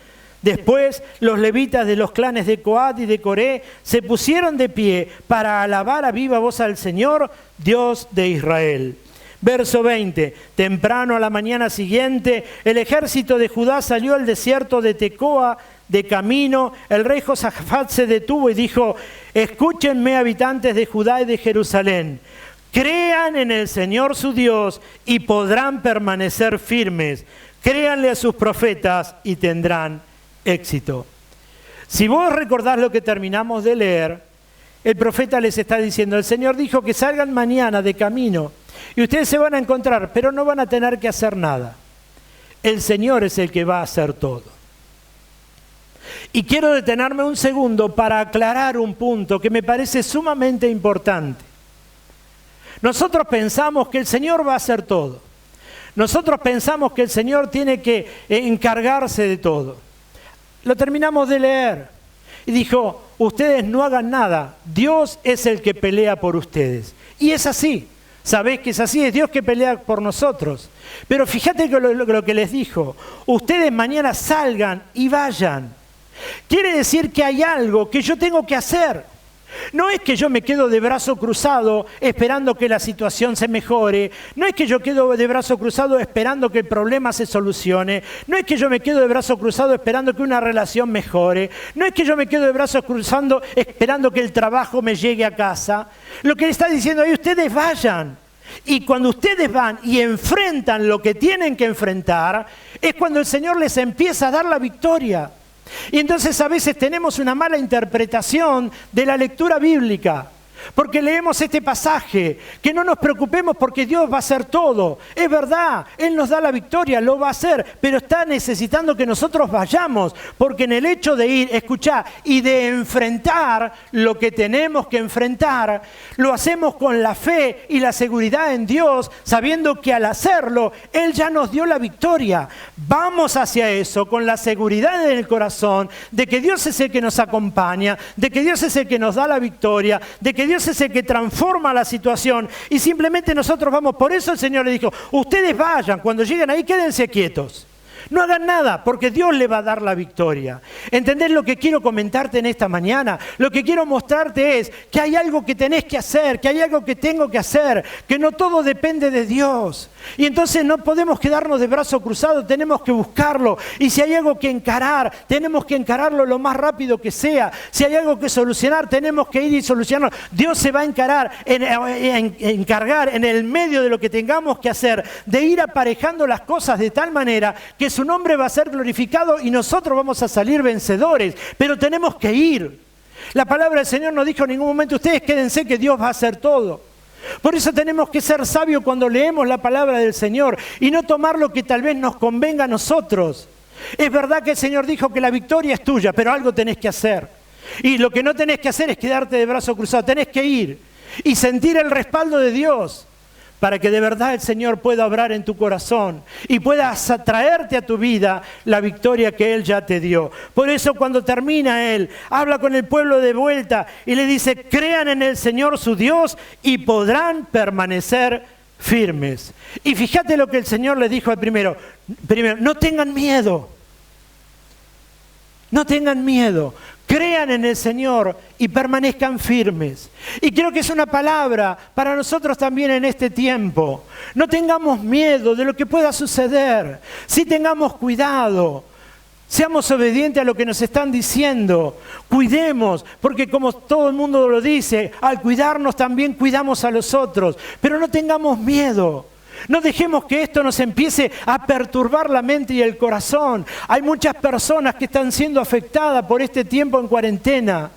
Después los levitas de los clanes de Coat y de Coré se pusieron de pie para alabar a viva voz al Señor, Dios de Israel. Verso 20, temprano a la mañana siguiente, el ejército de Judá salió al desierto de Tecoa. De camino, el rey Josafat se detuvo y dijo: escúchenme, habitantes de Judá y de Jerusalén, crean en el Señor su Dios y podrán permanecer firmes. Créanle a sus profetas y tendrán éxito. Si vos recordás lo que terminamos de leer, el profeta les está diciendo: el Señor dijo que salgan mañana de camino y ustedes se van a encontrar, pero no van a tener que hacer nada. El Señor es el que va a hacer todo. Y quiero detenerme un segundo para aclarar un punto que me parece sumamente importante. Nosotros pensamos que el Señor va a hacer todo. Nosotros pensamos que el Señor tiene que encargarse de todo. Lo terminamos de leer y dijo: ustedes no hagan nada, Dios es el que pelea por ustedes. Y es así. Sabés que es así, es Dios que pelea por nosotros. Pero fíjate que lo que les dijo: ustedes mañana salgan y vayan. Quiere decir que hay algo que yo tengo que hacer. No es que yo me quedo de brazo cruzado esperando que la situación se mejore. No es que yo quedo de brazo cruzado esperando que el problema se solucione. No es que yo me quedo de brazo cruzado esperando que una relación mejore. No es que yo me quedo de brazos cruzando esperando que el trabajo me llegue a casa. Lo que le está diciendo ahí: ustedes vayan. Y cuando ustedes van y enfrentan lo que tienen que enfrentar, es cuando el Señor les empieza a dar la victoria. Y entonces a veces tenemos una mala interpretación de la lectura bíblica, porque leemos este pasaje, que no nos preocupemos porque Dios va a hacer todo. Es verdad, Él nos da la victoria, lo va a hacer, pero está necesitando que nosotros vayamos, porque en el hecho de ir, escuchar y de enfrentar lo que tenemos que enfrentar, lo hacemos con la fe y la seguridad en Dios, sabiendo que al hacerlo, Él ya nos dio la victoria. Vamos hacia eso con la seguridad en el corazón de que Dios es el que nos acompaña, de que Dios es el que nos da la victoria, de que Dios es el que transforma la situación y simplemente nosotros vamos. Por eso el Señor le dijo: ustedes vayan, cuando lleguen ahí quédense quietos. No hagan nada, porque Dios le va a dar la victoria. ¿Entendés lo que quiero comentarte en esta mañana? Lo que quiero mostrarte es que hay algo que tenés que hacer, que hay algo que tengo que hacer, que no todo depende de Dios. Y entonces no podemos quedarnos de brazo cruzado, tenemos que buscarlo. Y si hay algo que encarar, tenemos que encararlo lo más rápido que sea. Si hay algo que solucionar, tenemos que ir y solucionarlo. Dios se va a encargar en el medio de lo que tengamos que hacer, de ir aparejando las cosas de tal manera que su nombre va a ser glorificado y nosotros vamos a salir vencedores. Pero tenemos que ir. La palabra del Señor no dijo en ningún momento: ustedes quédense que Dios va a hacer todo. Por eso tenemos que ser sabios cuando leemos la palabra del Señor y no tomar lo que tal vez nos convenga a nosotros. Es verdad que el Señor dijo que la victoria es tuya, pero algo tenés que hacer. Y lo que no tenés que hacer es quedarte de brazo cruzado, tenés que ir y sentir el respaldo de Dios, para que de verdad el Señor pueda obrar en tu corazón y pueda traerte a tu vida la victoria que Él ya te dio. Por eso cuando termina Él, habla con el pueblo de vuelta y le dice: crean en el Señor su Dios y podrán permanecer firmes. Y fíjate lo que el Señor le dijo al primero: no tengan miedo. No tengan miedo. Crean en el Señor y permanezcan firmes. Y creo que es una palabra para nosotros también en este tiempo. No tengamos miedo de lo que pueda suceder. Sí tengamos cuidado. Seamos obedientes a lo que nos están diciendo. Cuidemos, porque como todo el mundo lo dice, al cuidarnos también cuidamos a los otros. Pero no tengamos miedo. No dejemos que esto nos empiece a perturbar la mente y el corazón. Hay muchas personas que están siendo afectadas por este tiempo en cuarentena.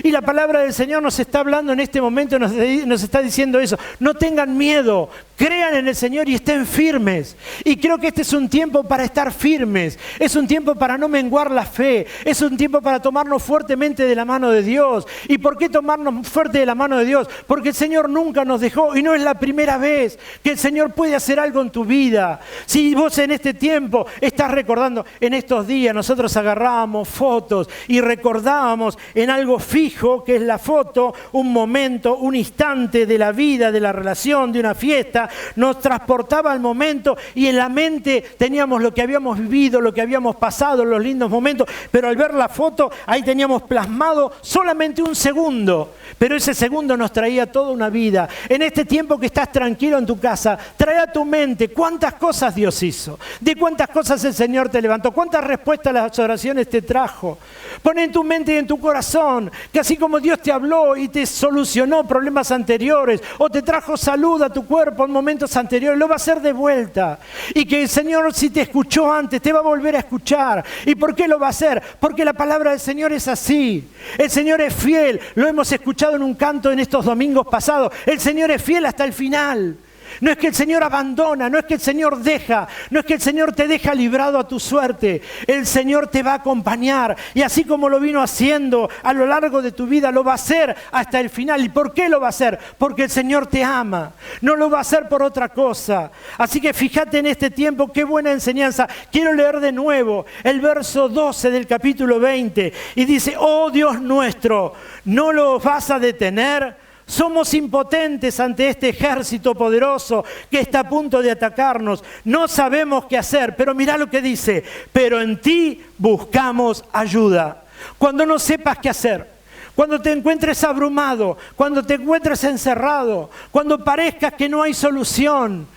Y la palabra del Señor nos está hablando en este momento, nos está diciendo eso. No tengan miedo, Crean en el Señor y estén firmes. Y creo que este es un tiempo para estar firmes. Es un tiempo para no menguar la fe. Es un tiempo para tomarnos fuertemente de la mano de Dios. ¿Y por qué tomarnos fuerte de la mano de Dios? Porque el Señor nunca nos dejó y no es la primera vez que el Señor puede hacer algo en tu vida. Si vos en este tiempo estás recordando, en estos días nosotros agarrábamos fotos y recordábamos en algo fijo, que es la foto, un momento, un instante de la vida, de la relación, de una fiesta. Nos transportaba al momento y en la mente teníamos lo que habíamos vivido, lo que habíamos pasado, los lindos momentos, pero al ver la foto ahí teníamos plasmado solamente un segundo, pero ese segundo nos traía toda una vida. En este tiempo que estás tranquilo en tu casa, trae a tu mente cuántas cosas Dios hizo, de cuántas cosas el Señor te levantó, cuántas respuestas a las oraciones te trajo. Pon en tu mente y en tu corazón que así como Dios te habló y te solucionó problemas anteriores o te trajo salud a tu cuerpo en momentos anteriores, lo va a hacer de vuelta. Y que el Señor, si te escuchó antes, te va a volver a escuchar. ¿Y por qué lo va a hacer? Porque la palabra del Señor es así. El Señor es fiel. Lo hemos escuchado en un canto en estos domingos pasados. El Señor es fiel hasta el final. No es que el Señor abandona, no es que el Señor deja, no es que el Señor te deja librado a tu suerte. El Señor te va a acompañar y así como lo vino haciendo a lo largo de tu vida, lo va a hacer hasta el final. ¿Y por qué lo va a hacer? Porque el Señor te ama, no lo va a hacer por otra cosa. Así que fíjate en este tiempo, qué buena enseñanza. Quiero leer de nuevo el verso 12 del capítulo 20 y dice: oh Dios nuestro, ¿no lo vas a detener? Somos impotentes ante este ejército poderoso que está a punto de atacarnos. No sabemos qué hacer, pero mirá lo que dice: pero en ti buscamos ayuda. Cuando no sepas qué hacer, cuando te encuentres abrumado, cuando te encuentres encerrado, cuando parezcas que no hay solución,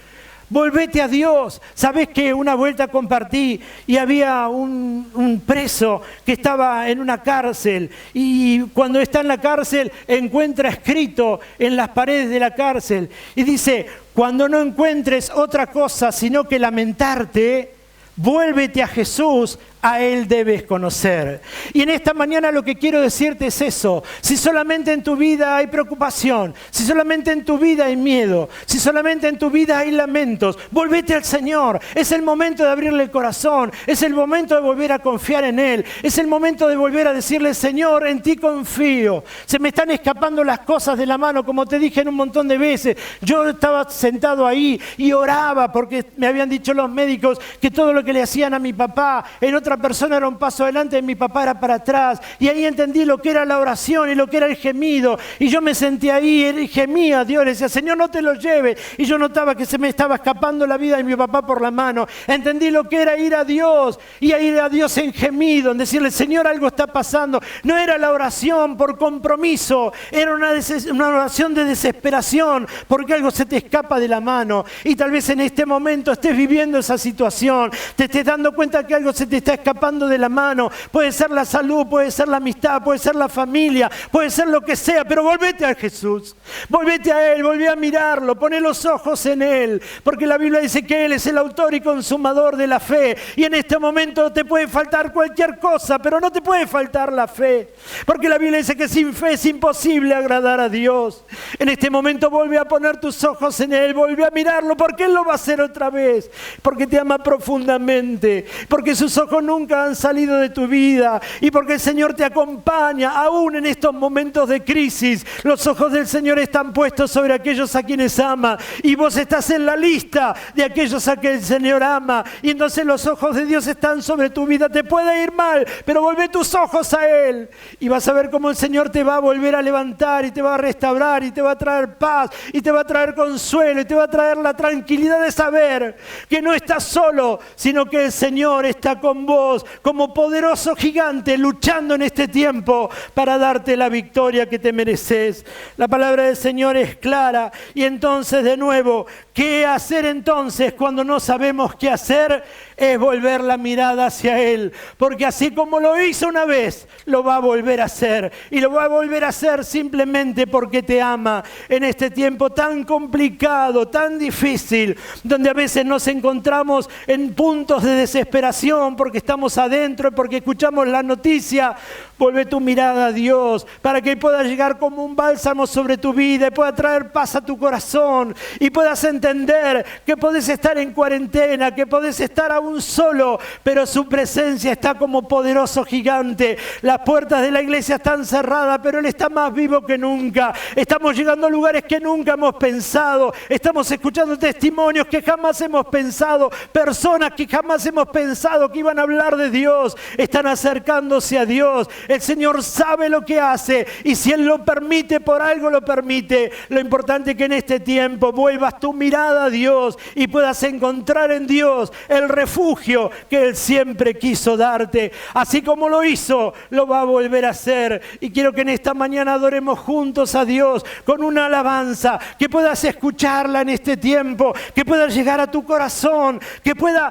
volvete a Dios. Sabés que una vuelta compartí y había un preso que estaba en una cárcel y cuando está en la cárcel encuentra escrito en las paredes de la cárcel y dice: cuando no encuentres otra cosa sino que lamentarte, vuélvete a Jesús, a Él debes conocer. Y en esta mañana lo que quiero decirte es eso. Si solamente en tu vida hay preocupación, si solamente en tu vida hay miedo, si solamente en tu vida hay lamentos, volvete al Señor. Es el momento de abrirle el corazón, es el momento de volver a confiar en Él, es el momento de volver a decirle: Señor, en ti confío. Se me están escapando las cosas de la mano, como te dije en un montón de veces. Yo estaba sentado ahí y oraba porque me habían dicho los médicos que todo lo que le hacían a mi papá en otra persona era un paso adelante y mi papá era para atrás. Y ahí entendí lo que era la oración y lo que era el gemido. Y yo me senté ahí y gemía a Dios. Le decía: Señor, no te lo lleves. Y yo notaba que se me estaba escapando la vida de mi papá por la mano. Entendí lo que era ir a Dios y a ir a Dios en gemido, en decirle: Señor, algo está pasando. No era la oración por compromiso, era una oración de desesperación porque algo se te escapa de la mano. Y tal vez en este momento estés viviendo esa situación, te estés dando cuenta que algo se te está escapando de la mano. Puede ser la salud, puede ser la amistad, puede ser la familia, puede ser lo que sea, pero volvete a Jesús, volvete a Él, volvé a mirarlo, poné los ojos en Él, porque la Biblia dice que Él es el autor y consumador de la fe. Y en este momento te puede faltar cualquier cosa, pero no te puede faltar la fe, porque la Biblia dice que sin fe es imposible agradar a Dios. En este momento vuelve a poner tus ojos en Él, vuelve a mirarlo, porque Él lo va a hacer otra vez, porque te ama profundamente, porque sus ojos nunca han salido de tu vida y porque el Señor te acompaña aún en estos momentos de crisis. Los ojos del Señor están puestos sobre aquellos a quienes ama y vos estás en la lista de aquellos a que el Señor ama, y entonces los ojos de Dios están sobre tu vida. Te puede ir mal, pero volvé tus ojos a Él y vas a ver cómo el Señor te va a volver a levantar y te va a restaurar y te va a traer paz y te va a traer consuelo y te va a traer la tranquilidad de saber que no estás solo, sino que el Señor está con vos como poderoso gigante luchando en este tiempo para darte la victoria que te mereces. La palabra del Señor es clara. Y entonces, de nuevo, ¿qué hacer entonces cuando no sabemos qué hacer? Es volver la mirada hacia Él, porque así como lo hizo una vez, lo va a volver a hacer, y lo va a volver a hacer simplemente porque te ama. En este tiempo tan complicado, tan difícil, donde a veces nos encontramos en puntos de desesperación porque estamos adentro, porque escuchamos la noticia. Vuelve tu mirada a Dios para que pueda llegar como un bálsamo sobre tu vida y pueda traer paz a tu corazón y puedas entender que podés estar en cuarentena, que podés estar aún solo, pero su presencia está como poderoso gigante. Las puertas de la iglesia están cerradas, pero Él está más vivo que nunca. Estamos llegando a lugares que nunca hemos pensado. Estamos escuchando testimonios que jamás hemos pensado. Personas que jamás hemos pensado que iban a hablar de Dios están acercándose a Dios. El Señor sabe lo que hace y si Él lo permite, por algo lo permite. Lo importante es que en este tiempo vuelvas tu mirada a Dios y puedas encontrar en Dios el refugio que Él siempre quiso darte. Así como lo hizo, lo va a volver a hacer. Y quiero que en esta mañana adoremos juntos a Dios con una alabanza, que puedas escucharla en este tiempo, que pueda llegar a tu corazón, que pueda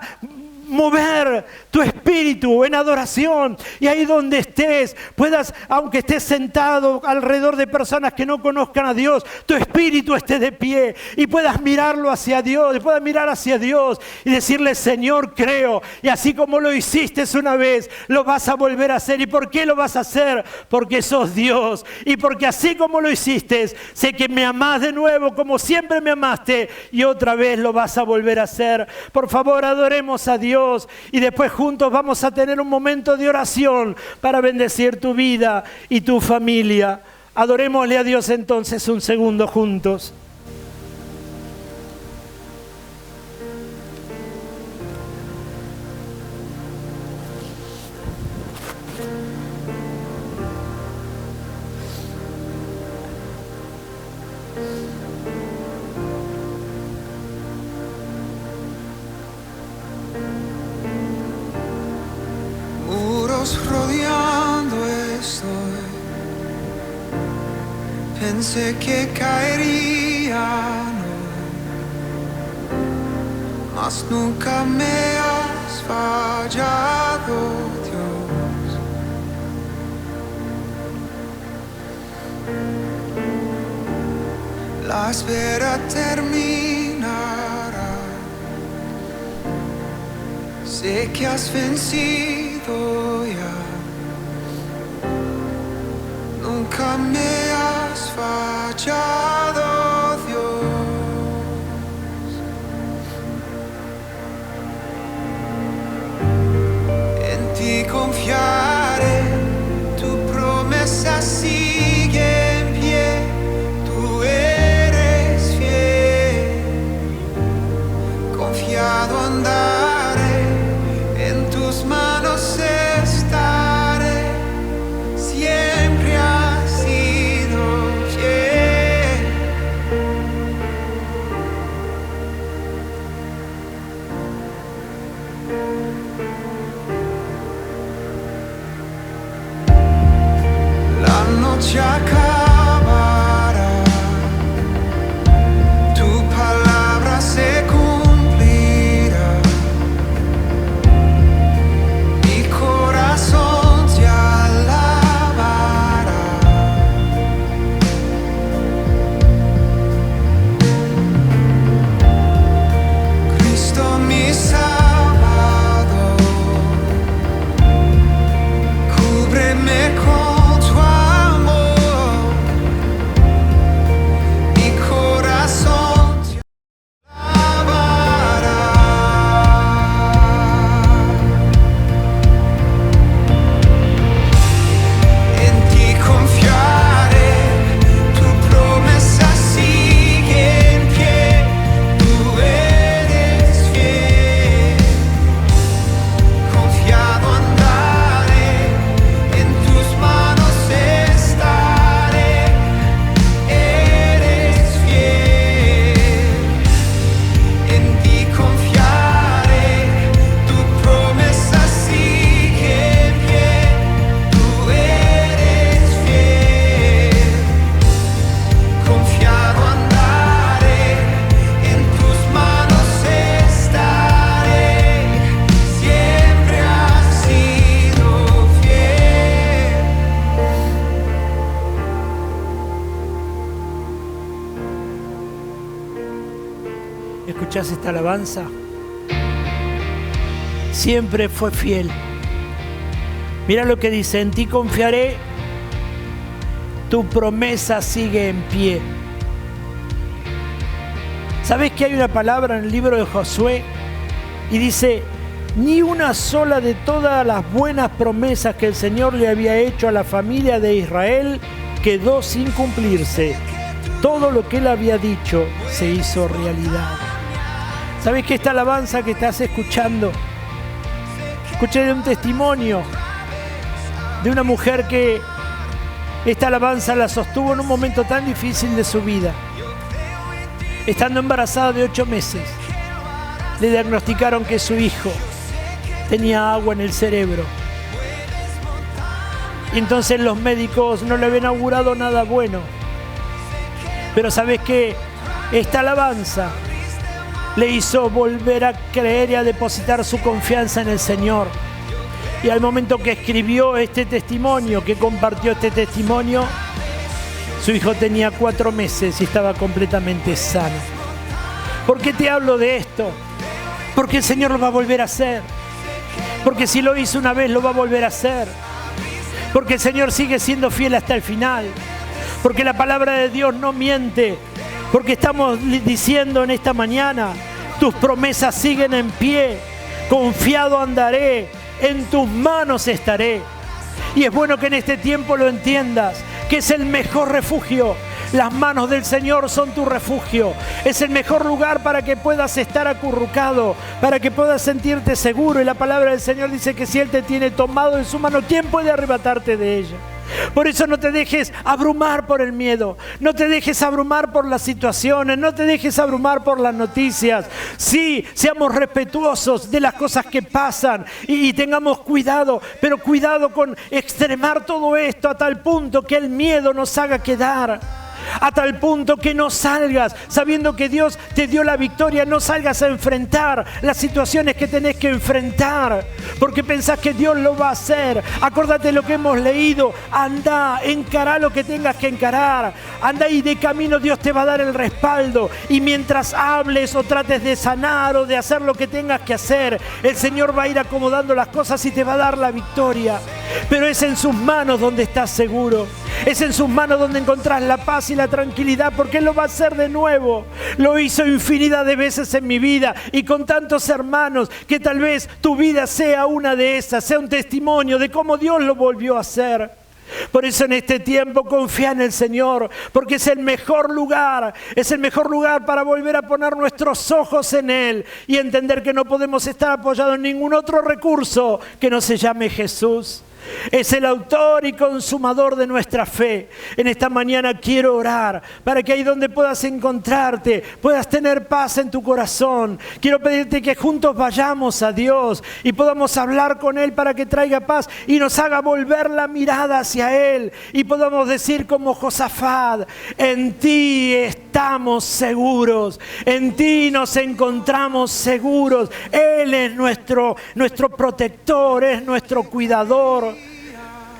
mover tu espíritu en adoración y ahí donde estés puedas, aunque estés sentado alrededor de personas que no conozcan a Dios, tu espíritu esté de pie y puedas mirarlo hacia Dios, y puedas mirar hacia Dios y decirle: Señor, creo, y así como lo hiciste una vez, lo vas a volver a hacer. ¿Y por qué lo vas a hacer? Porque sos Dios y porque así como lo hiciste, sé que me amás de nuevo como siempre me amaste y otra vez lo vas a volver a hacer. Por favor, adoremos a Dios y después juntos vamos a tener un momento de oración para bendecir tu vida y tu familia. Adorémosle a Dios entonces un segundo juntos. Rodeando estoy, pensé que caería, no, mas nunca me has fallado, Dios. La espera terminará, sé que has vencido ya. Nunca me has fallado, Dios. En ti confiaré, tu promesa sigue en pie, tú eres fiel. Confiado andaré, en tus manos estaré, siempre has sido fiel. La noche acabará, tu palabra se cumplirá. Mi corazón te alabará. Cristo mi Salvador, cúbreme con tu amor. Mi corazón te alabará. En ti confiaré, tu promesa sigue en pie, tú eres fiel. Confiado andaré, en tus manos estaré, eres fiel. En ti confiaré, tu promesa sigue en pie, tú eres fiel. Confiado andaré, en tus manos estaré, siempre has sido fiel. ¿Escuchás esta alabanza? siempre fue fiel. Mira lo que dice: en ti confiaré, tu promesa sigue en pie. ¿Sabes que hay una palabra en el libro de Josué? Y dice: ni una sola de todas las buenas promesas que el Señor le había hecho a la familia de Israel quedó sin cumplirse. Todo lo que Él había dicho se hizo realidad. ¿Sabes que esta alabanza que estás escuchando? Escuché de un testimonio de una mujer que esta alabanza la sostuvo en un momento tan difícil de su vida. Estando embarazada de 8 meses, le diagnosticaron que su hijo tenía agua en el cerebro. Y entonces los médicos no le habían augurado nada bueno. Pero ¿sabes qué? Esta alabanza le hizo volver a creer y a depositar su confianza en el Señor. Y al momento que escribió este testimonio, que compartió este testimonio, su hijo tenía 4 meses y estaba completamente sano. ¿Por qué te hablo de esto? Porque el Señor lo va a volver a hacer. Porque si lo hizo una vez, lo va a volver a hacer. Porque el Señor sigue siendo fiel hasta el final. Porque la palabra de Dios no miente. Porque estamos diciendo en esta mañana: tus promesas siguen en pie. Confiado andaré, en tus manos estaré. Y es bueno que en este tiempo lo entiendas, que es el mejor refugio. Las manos del Señor son tu refugio. Es el mejor lugar para que puedas estar acurrucado, para que puedas sentirte seguro. Y la palabra del Señor dice que si Él te tiene tomado en su mano, ¿quién puede arrebatarte de ella? Por eso no te dejes abrumar por el miedo, no te dejes abrumar por las situaciones, no te dejes abrumar por las noticias. Sí, seamos respetuosos de las cosas que pasan y tengamos cuidado, pero cuidado con extremar todo esto a tal punto que el miedo nos haga quedar. A tal punto que no salgas, sabiendo que Dios te dio la victoria, no salgas a enfrentar las situaciones que tenés que enfrentar, porque pensás que Dios lo va a hacer. Acordate lo que hemos leído: anda, encará lo que tengas que encarar, anda y de camino Dios te va a dar el respaldo. Y mientras hables o trates de sanar o de hacer lo que tengas que hacer, el Señor va a ir acomodando las cosas y te va a dar la victoria. Pero es en sus manos donde estás seguro, es en sus manos donde encontrás la paz y la tranquilidad, porque Él lo va a hacer de nuevo. Lo hizo infinidad de veces en mi vida y con tantos hermanos, que tal vez tu vida sea una de esas, sea un testimonio de cómo Dios lo volvió a hacer. Por eso en este tiempo confía en el Señor, porque es el mejor lugar para volver a poner nuestros ojos en Él y entender que no podemos estar apoyados en ningún otro recurso que no se llame Jesús. Es el autor y consumador de nuestra fe. En esta mañana quiero orar para que ahí donde puedas encontrarte, puedas tener paz en tu corazón. Quiero pedirte que juntos vayamos a Dios y podamos hablar con Él para que traiga paz y nos haga volver la mirada hacia Él. Y podamos decir como Josafat: en ti estamos seguros, en ti nos encontramos seguros. Él es nuestro protector, es nuestro cuidador.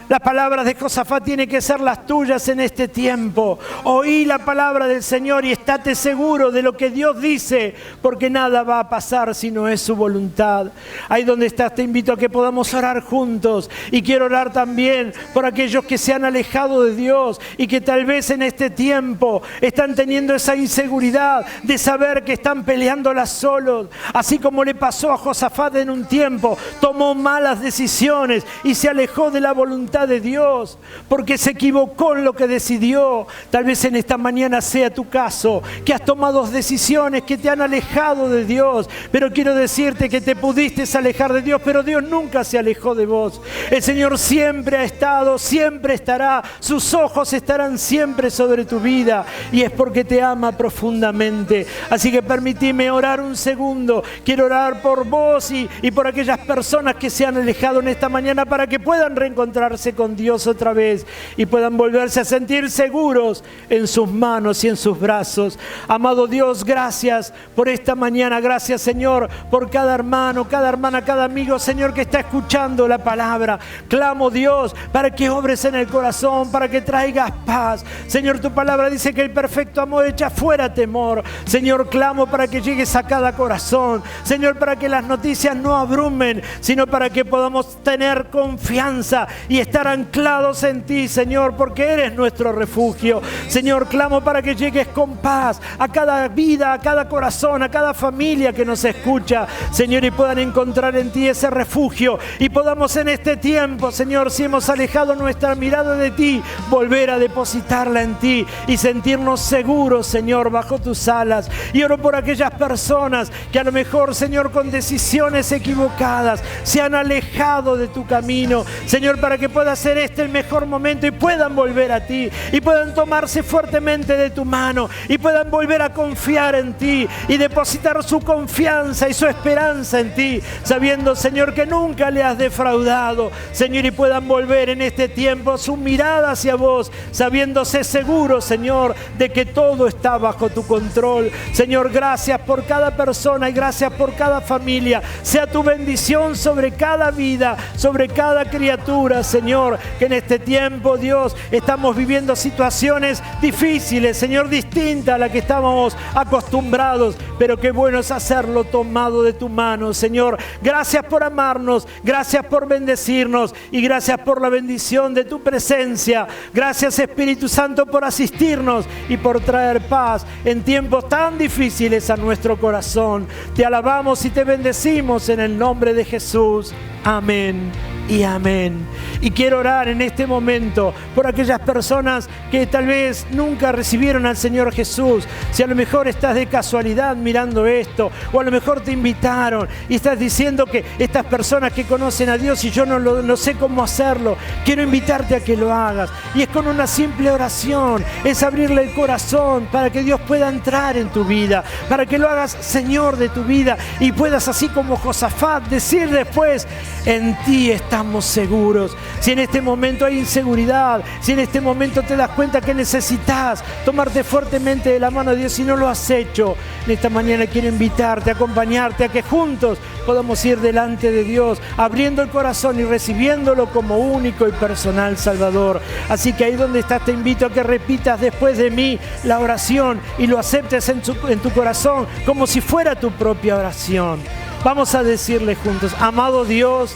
Las palabras de Josafat tienen que ser las tuyas en este tiempo. Oí la palabra del Señor y estate seguro de lo que Dios dice, porque nada va a pasar si no es su voluntad. Ahí donde estás, te invito a que podamos orar juntos. Y quiero orar también por aquellos que se han alejado de Dios y que tal vez en este tiempo están teniendo esa inseguridad de saber que están peleándola solos. Así como le pasó a Josafat en un tiempo, tomó malas decisiones y se alejó de la voluntad de Dios, porque se equivocó en lo que decidió. Tal vez en esta mañana sea tu caso, que has tomado decisiones que te han alejado de Dios, pero quiero decirte que te pudiste alejar de Dios, pero Dios nunca se alejó de vos. El Señor siempre ha estado, siempre estará, sus ojos estarán siempre sobre tu vida, y es porque te ama profundamente. Así que permitime orar un segundo. Quiero orar por vos y por aquellas personas que se han alejado en esta mañana para que puedan reencontrarse encontrarse con Dios otra vez y puedan volverse a sentir seguros en sus manos y en sus brazos. Amado Dios, gracias por esta mañana. Gracias, Señor, por cada hermano, cada hermana, cada amigo, Señor, que está escuchando la palabra. Clamo, Dios, para que obres en el corazón, para que traigas paz. Señor, tu palabra dice que el perfecto amor echa fuera temor. Señor, clamo para que llegues a cada corazón. Señor, para que las noticias no abrumen, sino para que podamos tener confianza y estar anclados en ti, Señor, porque eres nuestro refugio. Señor, clamo para que llegues con paz a cada vida, a cada corazón, a cada familia que nos escucha, Señor, y puedan encontrar en ti ese refugio y podamos en este tiempo, Señor, si hemos alejado nuestra mirada de ti, volver a depositarla en ti y sentirnos seguros, Señor, bajo tus alas. Y oro por aquellas personas que a lo mejor, Señor, con decisiones equivocadas se han alejado de tu camino, Señor, para que pueda ser este el mejor momento y puedan volver a ti y puedan tomarse fuertemente de tu mano y puedan volver a confiar en ti y depositar su confianza y su esperanza en ti, sabiendo, Señor, que nunca le has defraudado, Señor, y puedan volver en este tiempo su mirada hacia vos, sabiéndose seguros, Señor, de que todo está bajo tu control. Señor, gracias por cada persona y gracias por cada familia. Sea tu bendición sobre cada vida, sobre cada criatura, Señor, que en este tiempo, Dios, estamos viviendo situaciones difíciles, Señor, distintas a la que estábamos acostumbrados, pero qué bueno es hacerlo tomado de tu mano, Señor. Gracias por amarnos, gracias por bendecirnos y gracias por la bendición de tu presencia. Gracias, Espíritu Santo, por asistirnos y por traer paz en tiempos tan difíciles a nuestro corazón. Te alabamos y te bendecimos en el nombre de Jesús. Amén y amén. Y quiero orar en este momento por aquellas personas que tal vez nunca recibieron al Señor Jesús. Si a lo mejor estás de casualidad mirando esto, o a lo mejor te invitaron y estás diciendo que estas personas que conocen a Dios y yo no sé cómo hacerlo, quiero invitarte a que lo hagas. Y es con una simple oración, es abrirle el corazón para que Dios pueda entrar en tu vida, para que lo hagas Señor de tu vida y puedas, así como Josafat, decir después: en ti estamos seguros. Si en este momento hay inseguridad, si en este momento te das cuenta que necesitas tomarte fuertemente de la mano de Dios y no lo has hecho, en esta mañana quiero invitarte, acompañarte a que juntos podamos ir delante de Dios, abriendo el corazón y recibiéndolo como único y personal Salvador. Así que ahí donde estás te invito a que repitas después de mí la oración y lo aceptes en tu corazón como si fuera tu propia oración. Vamos a decirle juntos: amado Dios,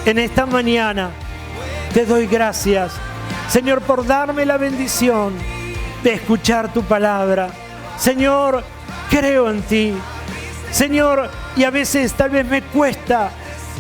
en esta mañana te doy gracias, Señor, por darme la bendición de escuchar tu palabra. Señor, creo en ti. Señor, y a veces tal vez me cuesta,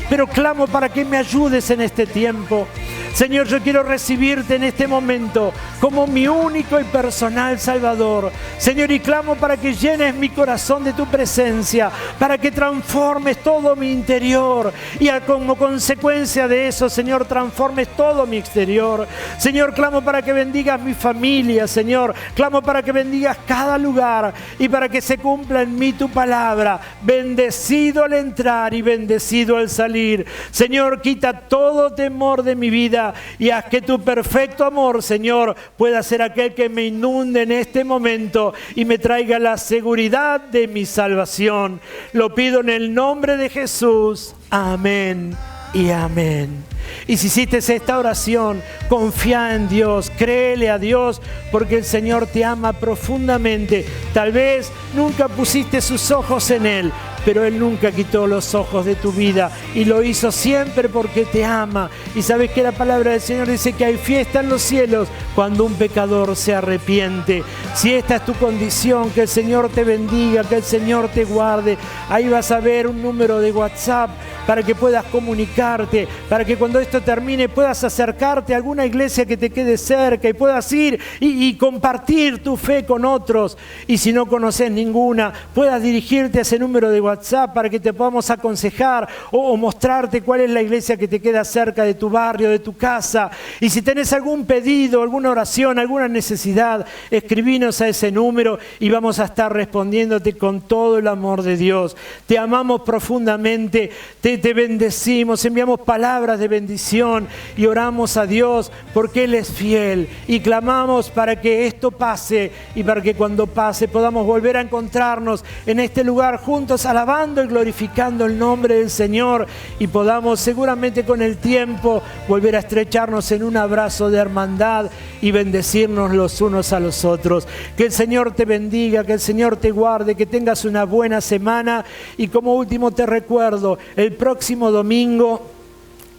pero clamo para que me ayudes en este tiempo. Señor, yo quiero recibirte en este momento como mi único y personal Salvador. Señor, y clamo para que llenes mi corazón de tu presencia, para que transformes todo mi interior y como consecuencia de eso, Señor, transformes todo mi exterior. Señor, clamo para que bendigas mi familia, Señor. Clamo para que bendigas cada lugar y para que se cumpla en mí tu palabra. Bendecido al entrar y bendecido al salir. Señor, quita todo temor de mi vida y haz que tu perfecto amor, Señor, pueda ser aquel que me inunde en este momento y me traiga la seguridad de mi salvación. Lo pido en el nombre de Jesús. Amén y amén. Y si hiciste esta oración, confía en Dios, créele a Dios, porque el Señor te ama profundamente. Tal vez nunca pusiste sus ojos en Él, pero Él nunca quitó los ojos de tu vida y lo hizo siempre porque te ama. Y sabes que la palabra del Señor dice que hay fiesta en los cielos cuando un pecador se arrepiente. Si esta es tu condición, que el Señor te bendiga, que el Señor te guarde. Ahí vas a ver un número de WhatsApp para que puedas comunicarte, para que cuando esto termine puedas acercarte a alguna iglesia que te quede cerca y puedas ir y compartir tu fe con otros. Y si no conoces ninguna, puedas dirigirte a ese número de WhatsApp WhatsApp para que te podamos aconsejar o mostrarte cuál es la iglesia que te queda cerca de tu barrio, de tu casa. Y si tenés algún pedido, alguna oración, alguna necesidad, escribinos a ese número y vamos a estar respondiéndote con todo el amor de Dios. Te amamos profundamente, te bendecimos, enviamos palabras de bendición y oramos a Dios porque Él es fiel y clamamos para que esto pase y para que cuando pase podamos volver a encontrarnos en este lugar juntos alabando y glorificando el nombre del Señor y podamos seguramente con el tiempo volver a estrecharnos en un abrazo de hermandad y bendecirnos los unos a los otros. Que el Señor te bendiga, que el Señor te guarde, que tengas una buena semana y como último te recuerdo, el próximo domingo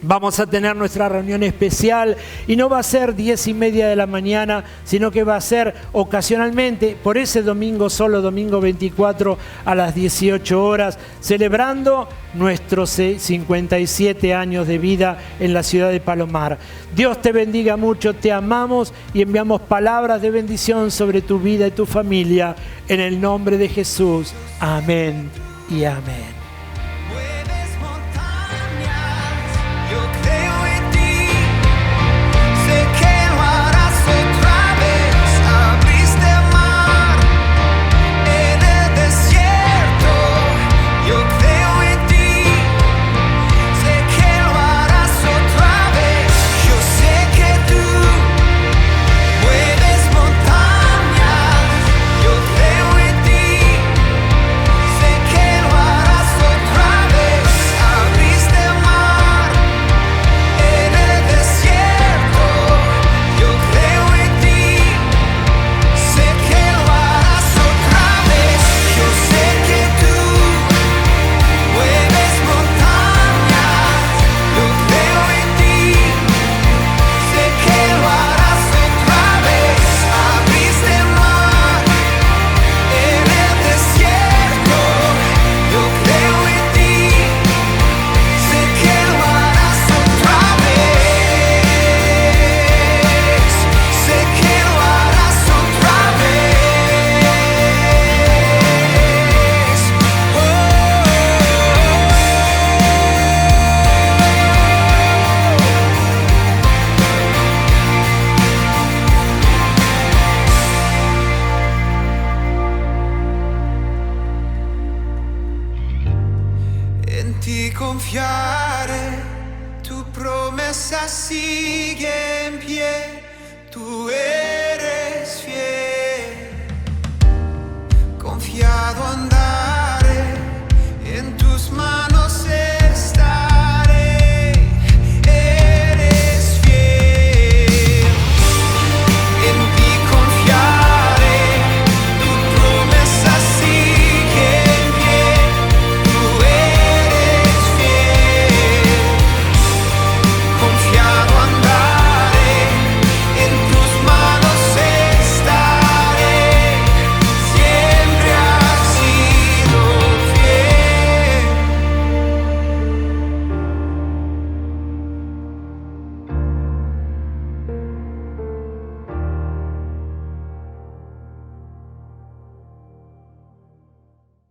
vamos a tener nuestra reunión especial y no va a ser 10:30 de la mañana, sino que va a ser ocasionalmente, por ese domingo solo, domingo 24 a las 18 horas, celebrando nuestros 57 años de vida en la ciudad de Palomar. Dios te bendiga mucho, te amamos y enviamos palabras de bendición sobre tu vida y tu familia. En el nombre de Jesús. Amén y amén. Mueves montañas, yo creo en ti, sé que lo harás otra vez, abriste el mar en el desierto, yo creo en ti, sé que lo harás otra vez, yo sé que tú mueves montañas, yo creo en ti, sé que lo harás otra vez, abriste el mar en el desierto, yo creo en ti, sé que lo harás otra vez, yo sé que tú mueves montañas, yo creo en ti, sé que lo harás otra vez, abriste el mar en el desierto, yo creo en ti, sé que lo harás otra vez, sé que lo harás otra vez. En ti confiaré, tu promesa sigue en pie, tú eres